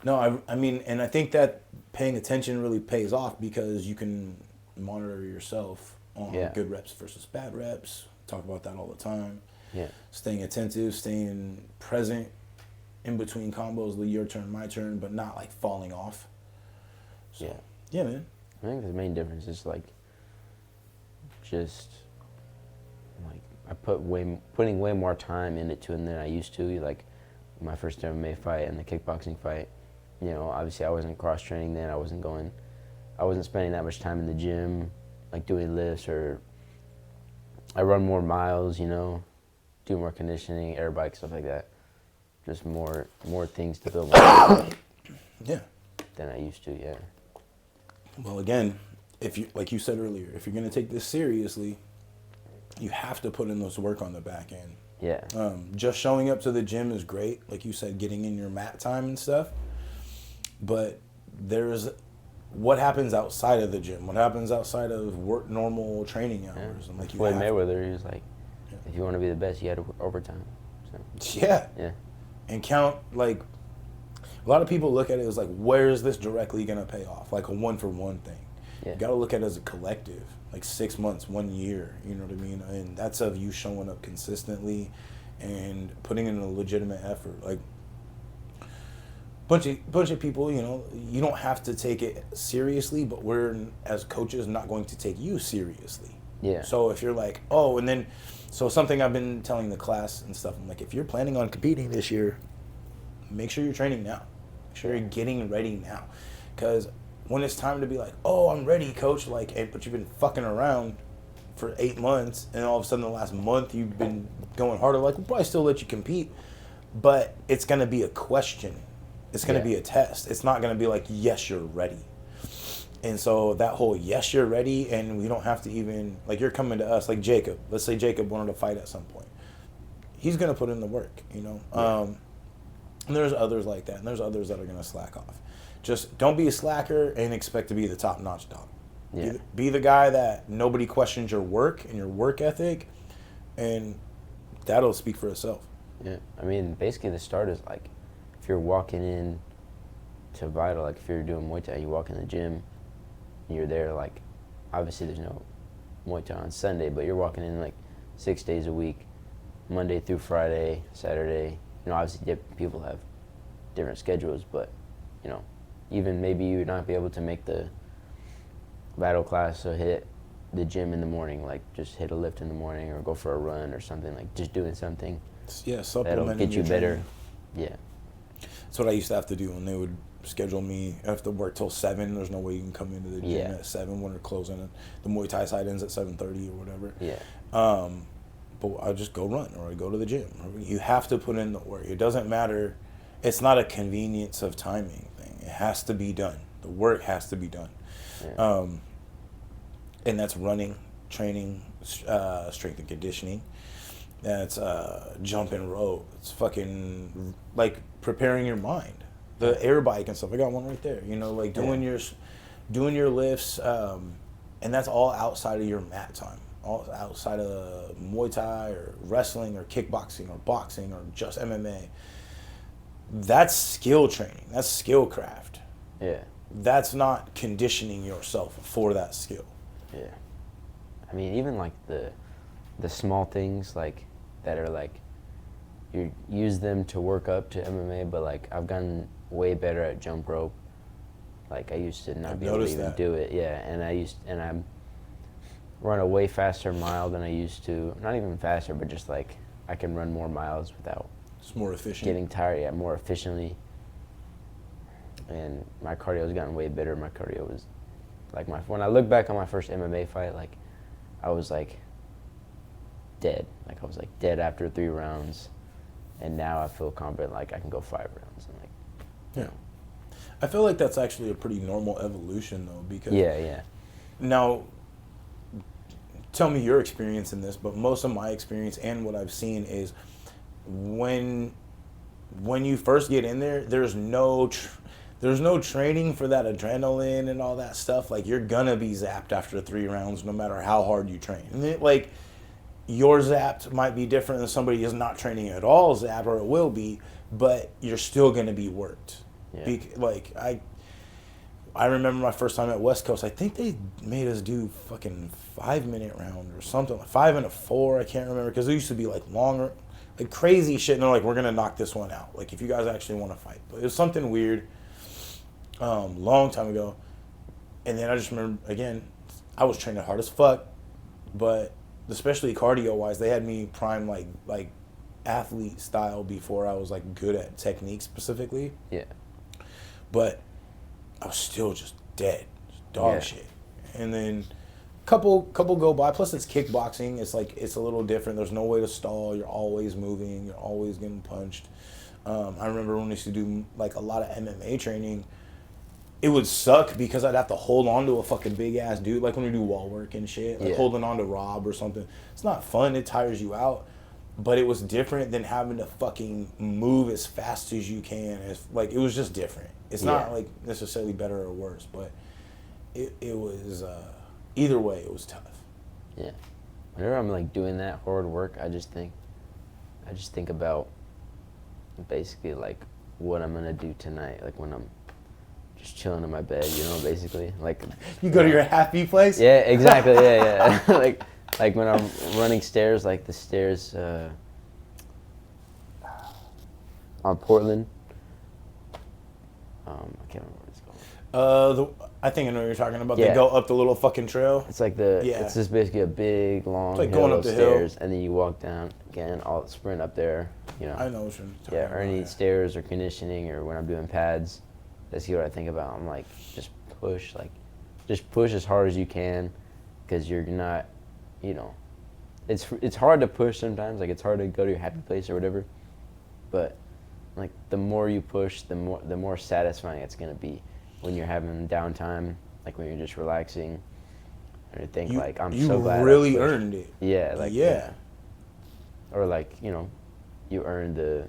Speaker 1: no, I mean, and I think that paying attention really pays off because you can monitor yourself on good reps versus bad reps. Talk about that all the time.
Speaker 2: Yeah.
Speaker 1: Staying attentive, staying present in between combos, your turn, my turn, but not like falling off. So, yeah, man.
Speaker 2: I think the main difference is like just like putting way more time in it than I used to. Like my first MMA fight and the kickboxing fight, you know, obviously I wasn't cross training then. I wasn't spending that much time in the gym, like doing lifts, or I run more miles, you know, do more conditioning, air bike, stuff like that. Just more things to build my than I used to, yeah.
Speaker 1: Well, again, if you like you said earlier, if you're gonna take this seriously, you have to put in those work on the back end.
Speaker 2: Yeah.
Speaker 1: Just showing up to the gym is great, like you said, getting in your mat time and stuff. But there's what happens outside of the gym, what happens outside of work, normal training hours, and like you
Speaker 2: Floyd
Speaker 1: have,
Speaker 2: Mayweather, he was like, if you want to be the best, you got to work overtime. So,
Speaker 1: yeah,
Speaker 2: yeah.
Speaker 1: and count like a lot of people look at it as like, where is this directly gonna pay off? Like a one for one thing.
Speaker 2: Yeah.
Speaker 1: You got to look at it as a collective, like 6 months, 1 year. You know what I mean? And that's of you showing up consistently and putting in a legitimate effort. Like bunch of people, you know, you don't have to take it seriously, but we're as coaches not going to take you seriously.
Speaker 2: Yeah.
Speaker 1: So if you're like, oh, and then, so something I've been telling the class and stuff, I'm like, if you're planning on competing this year, make sure you're training now. Make sure you're getting ready now, because when it's time to be like, oh, I'm ready, coach, like, hey, but you've been fucking around for 8 months, and all of a sudden the last month you've been going harder, like, we'll probably still let you compete, but it's going to be a question. It's going to be a test. It's not going to be like, yes, you're ready. And so that whole, yes, you're ready, and we don't have to even, like, you're coming to us, like Jacob. Let's say Jacob wanted to fight at some point. He's going to put in the work, you know? Yeah. And there's others like that, and there's others that are going to slack off. Just don't be a slacker and expect to be the top-notch dog.
Speaker 2: Yeah.
Speaker 1: Be the guy that nobody questions your work and your work ethic, and that'll speak for itself.
Speaker 2: Yeah. I mean, basically the start is like, if you're walking in to Vital, like if you're doing Muay Thai, you walk in the gym, and you're there, like, obviously there's no Muay Thai on Sunday, but you're walking in like 6 days a week, Monday through Friday, Saturday. You know, obviously people have different schedules, but, you know, even maybe you would not be able to make the Vital class, so hit the gym in the morning, like just hit a lift in the morning or go for a run or something, like just doing something that'll get you better. Yeah.
Speaker 1: That's what I used to have to do when they would schedule me. I have to work till 7. There's no way you can come into the gym at 7 when they're closing. The Muay Thai side ends at 7:30 or whatever.
Speaker 2: Yeah.
Speaker 1: But I just go run or I go to the gym. You have to put in the work. It doesn't matter. It's not a convenience of timing thing. It has to be done. The work has to be done. Yeah. And that's running, training, strength and conditioning. That's jumping rope. It's fucking like preparing your mind. The air bike and stuff. I got one right there. You know, like doing your lifts, and that's all outside of your mat time. All outside of Muay Thai or wrestling or kickboxing or boxing or just MMA. That's skill training. That's skill craft.
Speaker 2: Yeah.
Speaker 1: That's not conditioning yourself for that skill.
Speaker 2: Yeah. I mean, even like the small things like that are like you use them to work up to MMA, but like I've gotten way better at jump rope. Like I used to not be able to even do it. Yeah, and I'm run a way faster mile than I used to. Not even faster, but just like I can run more miles without
Speaker 1: it's more efficient.
Speaker 2: Getting tired, more efficiently. And my cardio's gotten way better. My cardio was like when I look back on my first MMA fight, like I was like dead. Like I was like dead after 3 rounds, and now I feel confident like I can go 5 rounds. And like,
Speaker 1: yeah, I feel like that's actually a pretty normal evolution though, because
Speaker 2: yeah.
Speaker 1: Now, tell me your experience in this, but most of my experience and what I've seen is when you first get in there, there's no training for that adrenaline and all that stuff. Like you're gonna be zapped after 3 rounds, no matter how hard you train. And like your zapped might be different than somebody who's not training at all zapped, or it will be, but you're still gonna be worked.
Speaker 2: Yeah.
Speaker 1: Like I remember my first time at West Coast. I think they made us do fucking 5-minute round or something, like 5 and a 4. I can't remember, because it used to be like longer, like crazy shit. And they're like, we're gonna knock this one out. Like if you guys actually want to fight, but it was something weird. Long time ago, and then I just remember again, I was training hard as fuck, but especially cardio wise, they had me prime like athlete style before I was like good at technique specifically.
Speaker 2: Yeah.
Speaker 1: But I was still just dead, just dog shit. And then couple go by. Plus it's kickboxing. It's like it's a little different. There's no way to stall. You're always moving. You're always getting punched. I remember when we used to do like a lot of MMA training. it would suck because I'd have to hold on to a fucking big ass dude, like when we do wall work and shit, like holding on to Rob or something. It's not fun. It tires you out. But it was different than having to fucking move as fast as you can. Like, it was just different. It's not like necessarily better or worse, but it was either way it was tough.
Speaker 2: Yeah. Whenever I'm like doing that hard work, I just think about basically like what I'm gonna do tonight. Like when I'm just chilling in my bed, you know, basically. Like
Speaker 1: you go to your happy place?
Speaker 2: Yeah, exactly. Yeah. like when I'm running stairs, like the stairs on Portland. I can't remember what it's called.
Speaker 1: I think I know what you're talking about.
Speaker 2: Yeah.
Speaker 1: They go up the little fucking trail.
Speaker 2: It's like it's just basically a big long
Speaker 1: like
Speaker 2: hill
Speaker 1: going up
Speaker 2: of
Speaker 1: the
Speaker 2: stairs,
Speaker 1: hill.
Speaker 2: and then you walk down again, all sprint up there. You know.
Speaker 1: I know what you're talking about.
Speaker 2: Yeah, or any stairs or conditioning, or when I'm doing pads, that's what I think about. I'm like, just push as hard as you can, because you're not, you know, it's hard to push sometimes. Like it's hard to go to your happy place or whatever, but like the more you push, the more satisfying it's gonna be when you're having downtime, like when you're just relaxing, and you think like I'm so glad
Speaker 1: you really earned it.
Speaker 2: Yeah, like
Speaker 1: yeah.
Speaker 2: Or like, you know, you earned the.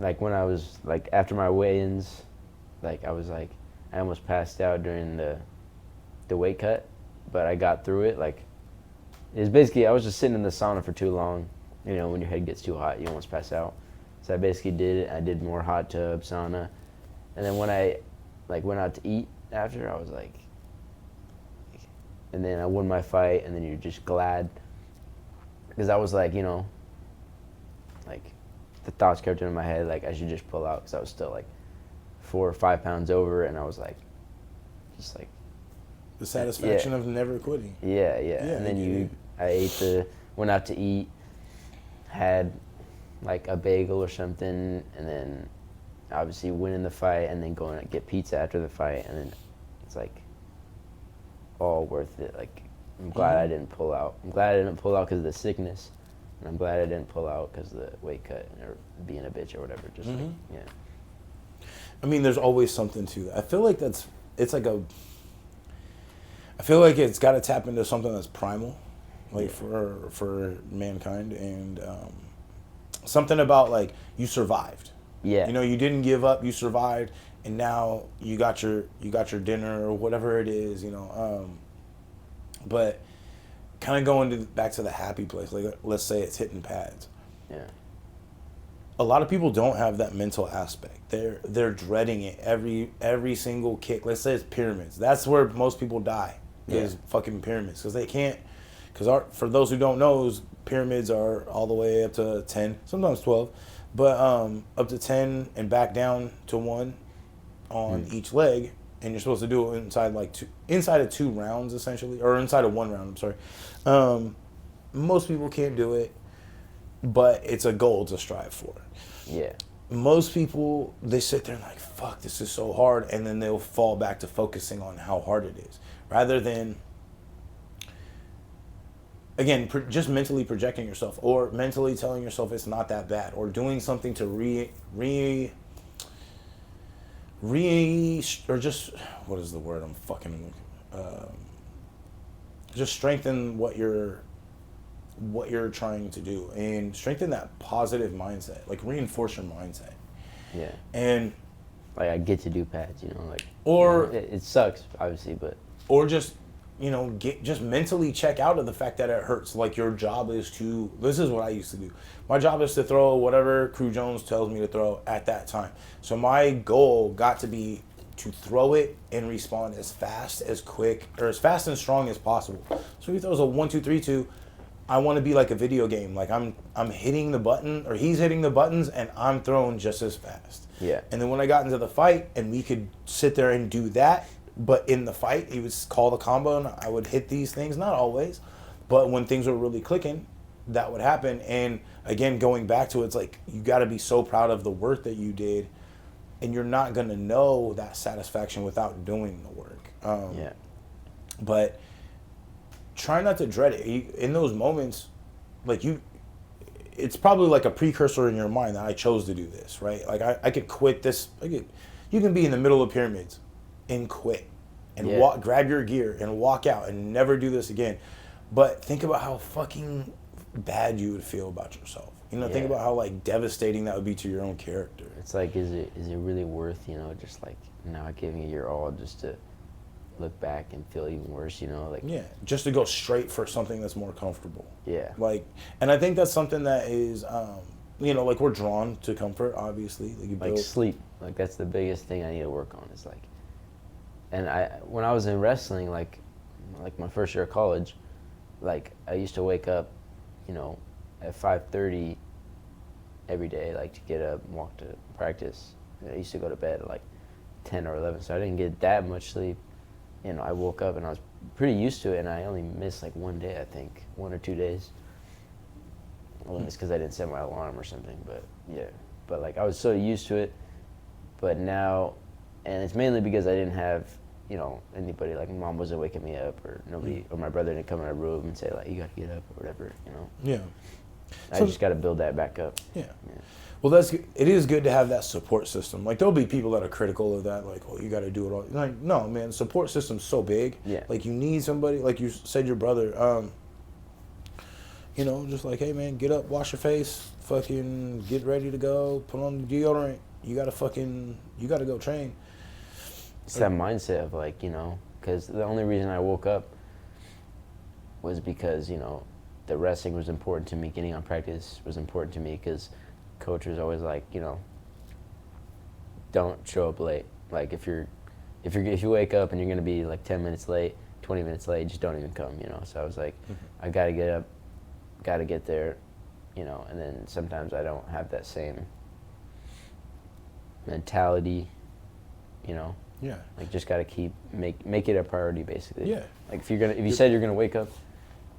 Speaker 2: Like when I was like after my weigh-ins, like I was like I almost passed out during the weight cut, but I got through it. Like it was basically I was just sitting in the sauna for too long. You know, when your head gets too hot, you almost pass out. So I basically did it. I did more hot tub, sauna, and then when I like went out to eat after, I was like, and then I won my fight, and then you're just glad because I was like, you know, like the thoughts kept in my head like I should just pull out because I was still like 4 or 5 pounds over, and I was like, just like
Speaker 1: the satisfaction of never quitting.
Speaker 2: Yeah. And then I went out to eat, had like a bagel or something, and then obviously winning the fight, and then going to get pizza after the fight, and then it's like all worth it. Like I'm glad I didn't pull out. I'm glad I didn't pull out because of the sickness, and I'm glad I didn't pull out because of the weight cut or being a bitch or whatever. Just like, yeah.
Speaker 1: I mean, there's always something to that. I feel like I feel like it's got to tap into something that's primal, like for mankind, and something about like you survived.
Speaker 2: Yeah.
Speaker 1: You know, you didn't give up. You survived, and now you got your dinner or whatever it is. You know, but kind of going back to the happy place. Like let's say it's hitting pads.
Speaker 2: Yeah.
Speaker 1: A lot of people don't have that mental aspect. They're dreading it every single kick. Let's say it's pyramids. That's where most people die. Is fucking pyramids because they can't. Because for those who don't know, pyramids are all the way up to 10, sometimes 12, but up to 10 and back down to 1 on each leg, and you're supposed to do it inside of 2 rounds essentially, or inside of 1 round. I'm sorry. Most people can't do it, but it's a goal to strive for.
Speaker 2: Yeah. Most
Speaker 1: people, they sit there and like, fuck, this is so hard, and then they'll fall back to focusing on how hard it is, rather than, again, just mentally projecting yourself, or mentally telling yourself it's not that bad, or doing something to or just, what is the word I'm fucking, just strengthen what you're trying to do, and strengthen that positive mindset, like reinforce your mindset.
Speaker 2: Yeah.
Speaker 1: And
Speaker 2: like I get to do pads, you know, like,
Speaker 1: or
Speaker 2: you know, it sucks obviously, but
Speaker 1: or just, you know, just mentally check out of the fact that it hurts. Like your job is this is what I used to do. My job is to throw whatever Crew Jones tells me to throw at that time. So my goal got to be to throw it and respond as fast, as quick, or as fast and strong as possible. So if he throws a 1, 2, 3, 2, I want to be like a video game. Like I'm hitting the button, or he's hitting the buttons, and I'm throwing just as fast.
Speaker 2: Yeah.
Speaker 1: And then when I got into the fight, and we could sit there and do that, but in the fight, he would call the combo, and I would hit these things. Not always, but when things were really clicking, that would happen. And again, going back to it, it's like you got to be so proud of the work that you did, and you're not gonna know that satisfaction without doing the work.
Speaker 2: Yeah.
Speaker 1: But try not to dread it. In those moments, like it's probably like a precursor in your mind that I chose to do this, right? Like I could quit this. I could You can be in the middle of pyramids and quit and grab your gear and walk out and never do this again. But think about how fucking bad you would feel about yourself. You know, think about how like devastating that would be to your own character.
Speaker 2: It's like, is it really worth, you know, just like not giving it your all just to look back and feel even worse, you know, like
Speaker 1: just to go straight for something that's more comfortable.
Speaker 2: Like,
Speaker 1: and I think that's something that is you know, like we're drawn to comfort, obviously.
Speaker 2: Like sleep, like that's the biggest thing I need to work on. Is like, and when I was in wrestling, like my first year of college, like I used to wake up, you know, at 5:30 every day, like to get up and walk to practice. And I used to go to bed at like 10 or 11, so I didn't get that much sleep. You know, I woke up and I was pretty used to it, and I only missed like one day, I think, 1 or 2 days. Well, it's because I didn't set my alarm or something, but like I was so used to it. But now, and it's mainly because I didn't have, you know, anybody, like my mom wasn't waking me up, or nobody, or my brother didn't come in my room and say like, you got to get up or whatever, you know. I just got to build that back up.
Speaker 1: Well, it is good to have that support system. Like there'll be people that are critical of that, like, oh, you got to do it all. Like, no, man, support system's so big. Like you need somebody, like you said, your brother. You know, just like, hey man, get up, wash your face, fucking get ready to go, put on the deodorant. You gotta go train.
Speaker 2: It's that mindset of like, you know, because the only reason I woke up was because, you know, the wrestling was important to me, getting on practice was important to me, because coach was always like, you know, don't show up late. Like if you wake up and you're gonna be like 10 minutes late, 20 minutes late, just don't even come, you know. So I was like, I gotta get up, gotta get there, you know. And then sometimes I don't have that same mentality, you know. Like just gotta make it a priority, basically. Like if you said you're gonna wake up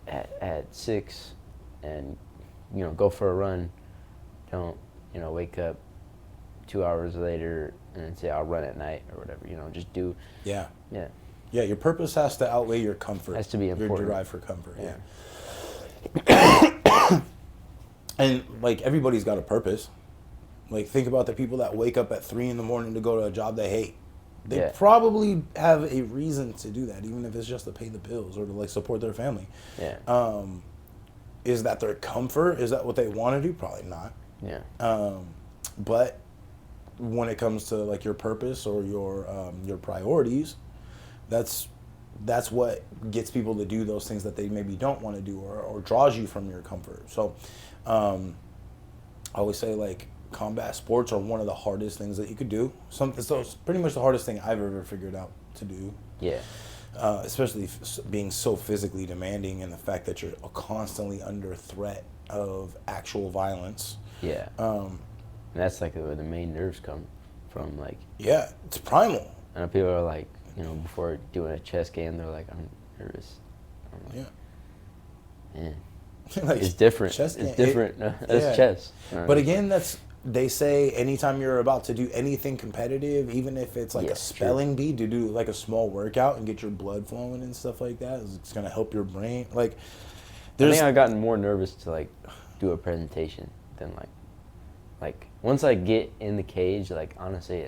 Speaker 2: at 6 and, you know, go for a run, don't, you know, wake up 2 hours later and then say I'll run at night or whatever, you know. Just do.
Speaker 1: Your purpose has to outweigh your comfort.
Speaker 2: Has to be important.
Speaker 1: Your drive for comfort. And like everybody's got a purpose. Like think about the people that wake up at 3 a.m. to go to a job they hate. They probably have a reason to do that, even if it's just to pay the bills or to like support their family. Is that their comfort? Is that what they want to do? Probably not. But when it comes to like your purpose or your priorities, that's what gets people to do those things that they maybe don't want to do, or draws you from your comfort. So I always say like combat sports are one of the hardest things that you could do. So it's pretty much the hardest thing I've ever figured out to do. Especially being so physically demanding, and the fact that you're constantly under threat of actual violence.
Speaker 2: And that's like where the main nerves come from. Like
Speaker 1: it's primal.
Speaker 2: I know people are like, you know, before doing a chess game, they're like, I'm nervous. I'm like, man, like, it's different. It's different. It's chess.
Speaker 1: But again, they say anytime you're about to do anything competitive, even if it's like a spelling bee, to do like a small workout and get your blood flowing and stuff like that, it's gonna help your brain. Like,
Speaker 2: I think I've gotten more nervous to like do a presentation than like once I get in the cage. Like honestly,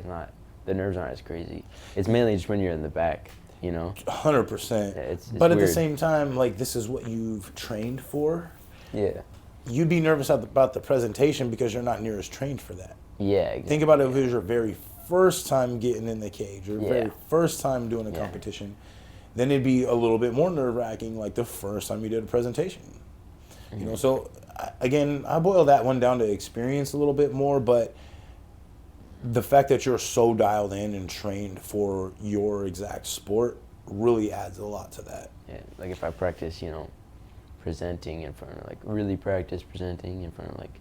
Speaker 2: the nerves aren't as crazy. It's mainly just when you're in the back, you know.
Speaker 1: 100%.
Speaker 2: It's
Speaker 1: but
Speaker 2: weird.
Speaker 1: At the same time, like this is what you've trained for. You'd be nervous about the presentation because you're not near as trained for that.
Speaker 2: Exactly.
Speaker 1: Think about it if it was your very first time getting in the cage, or very first time doing a competition, then it'd be a little bit more nerve-wracking like the first time you did a presentation. You know, so again, I boil that one down to experience a little bit more, but the fact that you're so dialed in and trained for your exact sport really adds a lot to that.
Speaker 2: Like if I practice, you know, presenting in front of presenting in front of like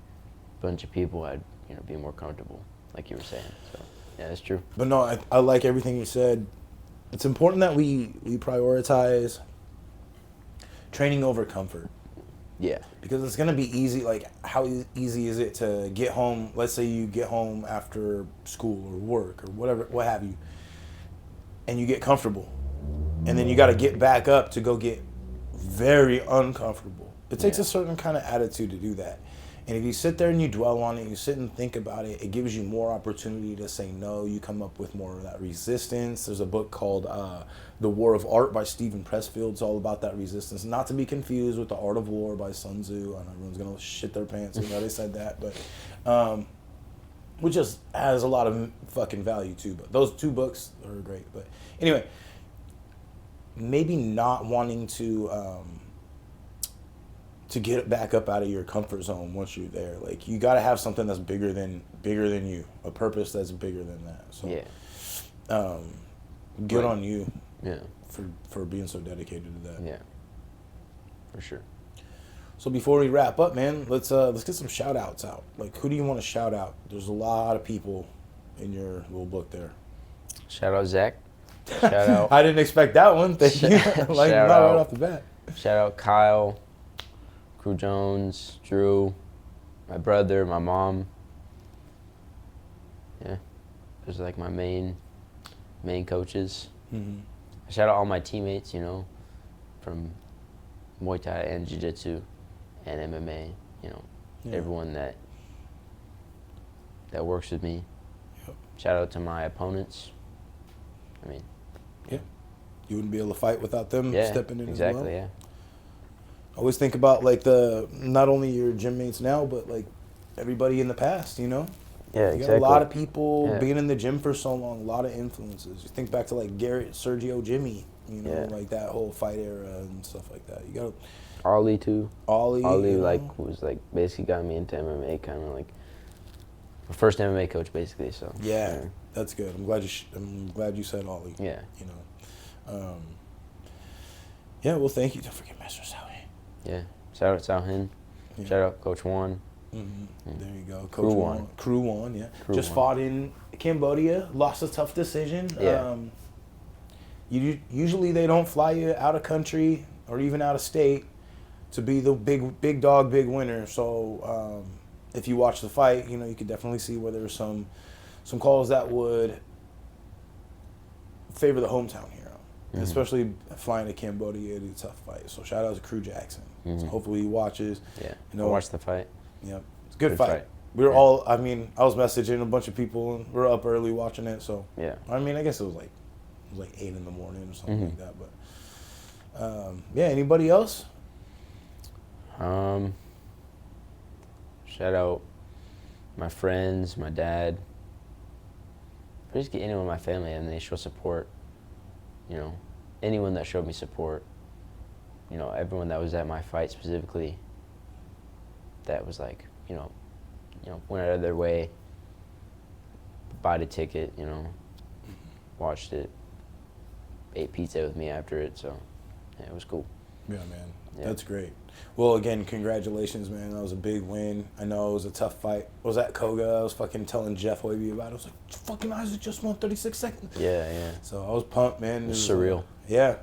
Speaker 2: a bunch of people, I'd, you know, be more comfortable, like you were saying. So that's true.
Speaker 1: But no, I like everything you said. It's important that we prioritize training over comfort. Because it's gonna be easy. Like, how easy is it to get home? Let's say you get home after school or work or whatever, what have you, and you get comfortable, and then you got to get back up to go get very uncomfortable. It takes a certain kind of attitude to do that. And if you sit there and you dwell on it, you sit and think about it, it gives you more opportunity to say no. You come up with more of that resistance. There's a book called The War of Art by Stephen Pressfield. It's all about that resistance. Not to be confused with The Art of War by Sun Tzu. I know everyone's going to shit their pants when they said that, but which just has a lot of fucking value too. But those two books are great. But anyway, maybe not wanting to get back up out of your comfort zone once you're there. Like, you got to have something that's bigger than you, a purpose that's bigger than that. So,
Speaker 2: yeah.
Speaker 1: Good on you.
Speaker 2: Yeah.
Speaker 1: For being so dedicated to that.
Speaker 2: Yeah. For sure.
Speaker 1: So before we wrap up, man, let's get some shout outs out. Like, who do you want to shout out? There's a lot of people in your little book there.
Speaker 2: Shout out Zach. Shout out.
Speaker 1: I didn't expect that one. Thank you. Like,
Speaker 2: shout
Speaker 1: not
Speaker 2: out,
Speaker 1: right off the bat.
Speaker 2: Shout out Kyle, Crew Jones, Drew, my brother, my mom. Yeah, those are like my main coaches.
Speaker 1: Mm-hmm.
Speaker 2: Shout out all my teammates, you know, from Muay Thai and Jiu-Jitsu and MMA, you know, everyone that works with me.
Speaker 1: Yep.
Speaker 2: Shout out to my opponents. I mean,
Speaker 1: yeah. You wouldn't be able to fight without them stepping in
Speaker 2: exactly,
Speaker 1: as well.
Speaker 2: Yeah.
Speaker 1: I always think about, like, not only your gym mates now, but, like, everybody in the past, you know?
Speaker 2: Yeah,
Speaker 1: you
Speaker 2: exactly.
Speaker 1: got a lot of people being in the gym for so long, a lot of influences. You think back to, like, Garrett, Sergio, Jimmy, you know, like that whole fight era and stuff like that. You got
Speaker 2: Ollie too.
Speaker 1: Ollie,
Speaker 2: like, was like basically got me into MMA, kind of like my first MMA coach, basically. So
Speaker 1: yeah, that's good. I'm glad you said Ollie.
Speaker 2: Yeah,
Speaker 1: you know. Yeah, well, thank you. Don't forget Master Sauhin.
Speaker 2: Yeah, shout out Sauhin. Yeah. Shout out Coach Juan.
Speaker 1: Mm-hmm. There you go, Coach Juan. Crew Juan, yeah.
Speaker 2: Crew
Speaker 1: Just fought in Cambodia, lost a tough decision.
Speaker 2: Yeah.
Speaker 1: Usually they don't fly you out of country or even out of state to be the big dog, big winner. So if you watch the fight, you know, you could definitely see where there's some calls that would favor the hometown hero, especially flying to Cambodia. It's a tough fight. So shout out to Crew Jackson. So hopefully he watches.
Speaker 2: Yeah,
Speaker 1: you know,
Speaker 2: watch the fight.
Speaker 1: Yeah, it's a good fight. We were all, I mean, I was messaging a bunch of people and we were up early watching it. So
Speaker 2: yeah, I
Speaker 1: mean, I guess it was like 8 in the morning or something like that. But yeah, anybody else?
Speaker 2: Shout out my friends, my dad. Basically anyone in my family, and they show support. You know, anyone that showed me support. You know, everyone that was at my fight specifically. That was like, you know, went out of their way, bought a ticket, you know, watched it, ate pizza with me after it. So yeah, it was cool.
Speaker 1: Yeah, man. Yeah. That's great. Well, again, congratulations, man. That was a big win. I know it was a tough fight. I was at Koga. I was fucking telling Jeff Hoiby about it. I was like, fucking Isaac just won 36 seconds.
Speaker 2: Yeah, yeah.
Speaker 1: So I was pumped, man.
Speaker 2: It was surreal.
Speaker 1: Yeah.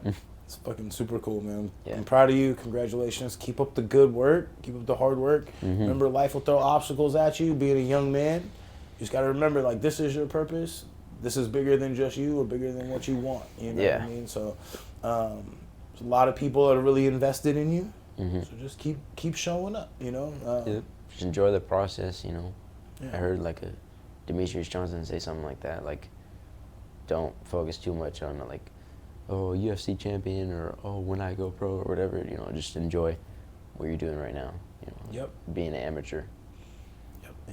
Speaker 1: It's fucking super cool, man.
Speaker 2: Yeah.
Speaker 1: I'm proud of you. Congratulations. Keep up the good work. Keep up the hard work. Remember, life will throw obstacles at you. Being a young man, you just got to remember, like, this is your purpose. This is bigger than just you or bigger than what you want. You know what I mean? So there's a lot of people that are really invested in you. So just keep showing up, you know?
Speaker 2: Just enjoy the process, you know?
Speaker 1: Yeah.
Speaker 2: I heard, like, a Demetrius Johnson say something like that. Like, don't focus too much on, like, oh, UFC champion, or oh, when I go pro, or whatever. You know, just enjoy what you're doing right now. You know,
Speaker 1: Yep.
Speaker 2: Being an amateur.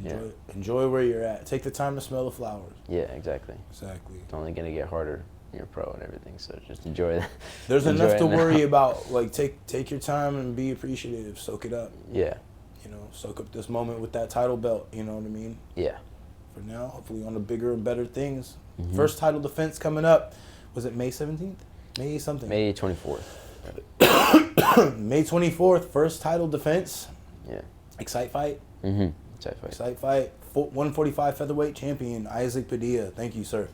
Speaker 1: Yep. Enjoy where you're at. Take the time to smell the flowers.
Speaker 2: Yeah, exactly.
Speaker 1: Exactly.
Speaker 2: It's only gonna get harder when you're pro and everything. So just enjoy that.
Speaker 1: There's enough to worry about. Like, take your time and be appreciative. Soak it up.
Speaker 2: Yeah.
Speaker 1: You know, soak up this moment with that title belt. You know what I mean?
Speaker 2: Yeah.
Speaker 1: For now, hopefully on to bigger and better things. First title defense coming up. Was it May 17th? May something?
Speaker 2: May 24th.
Speaker 1: May 24th, first title defense.
Speaker 2: Yeah.
Speaker 1: Excite fight.
Speaker 2: Excite fight.
Speaker 1: 145 featherweight champion, Isaac Padilla. Thank you, sir.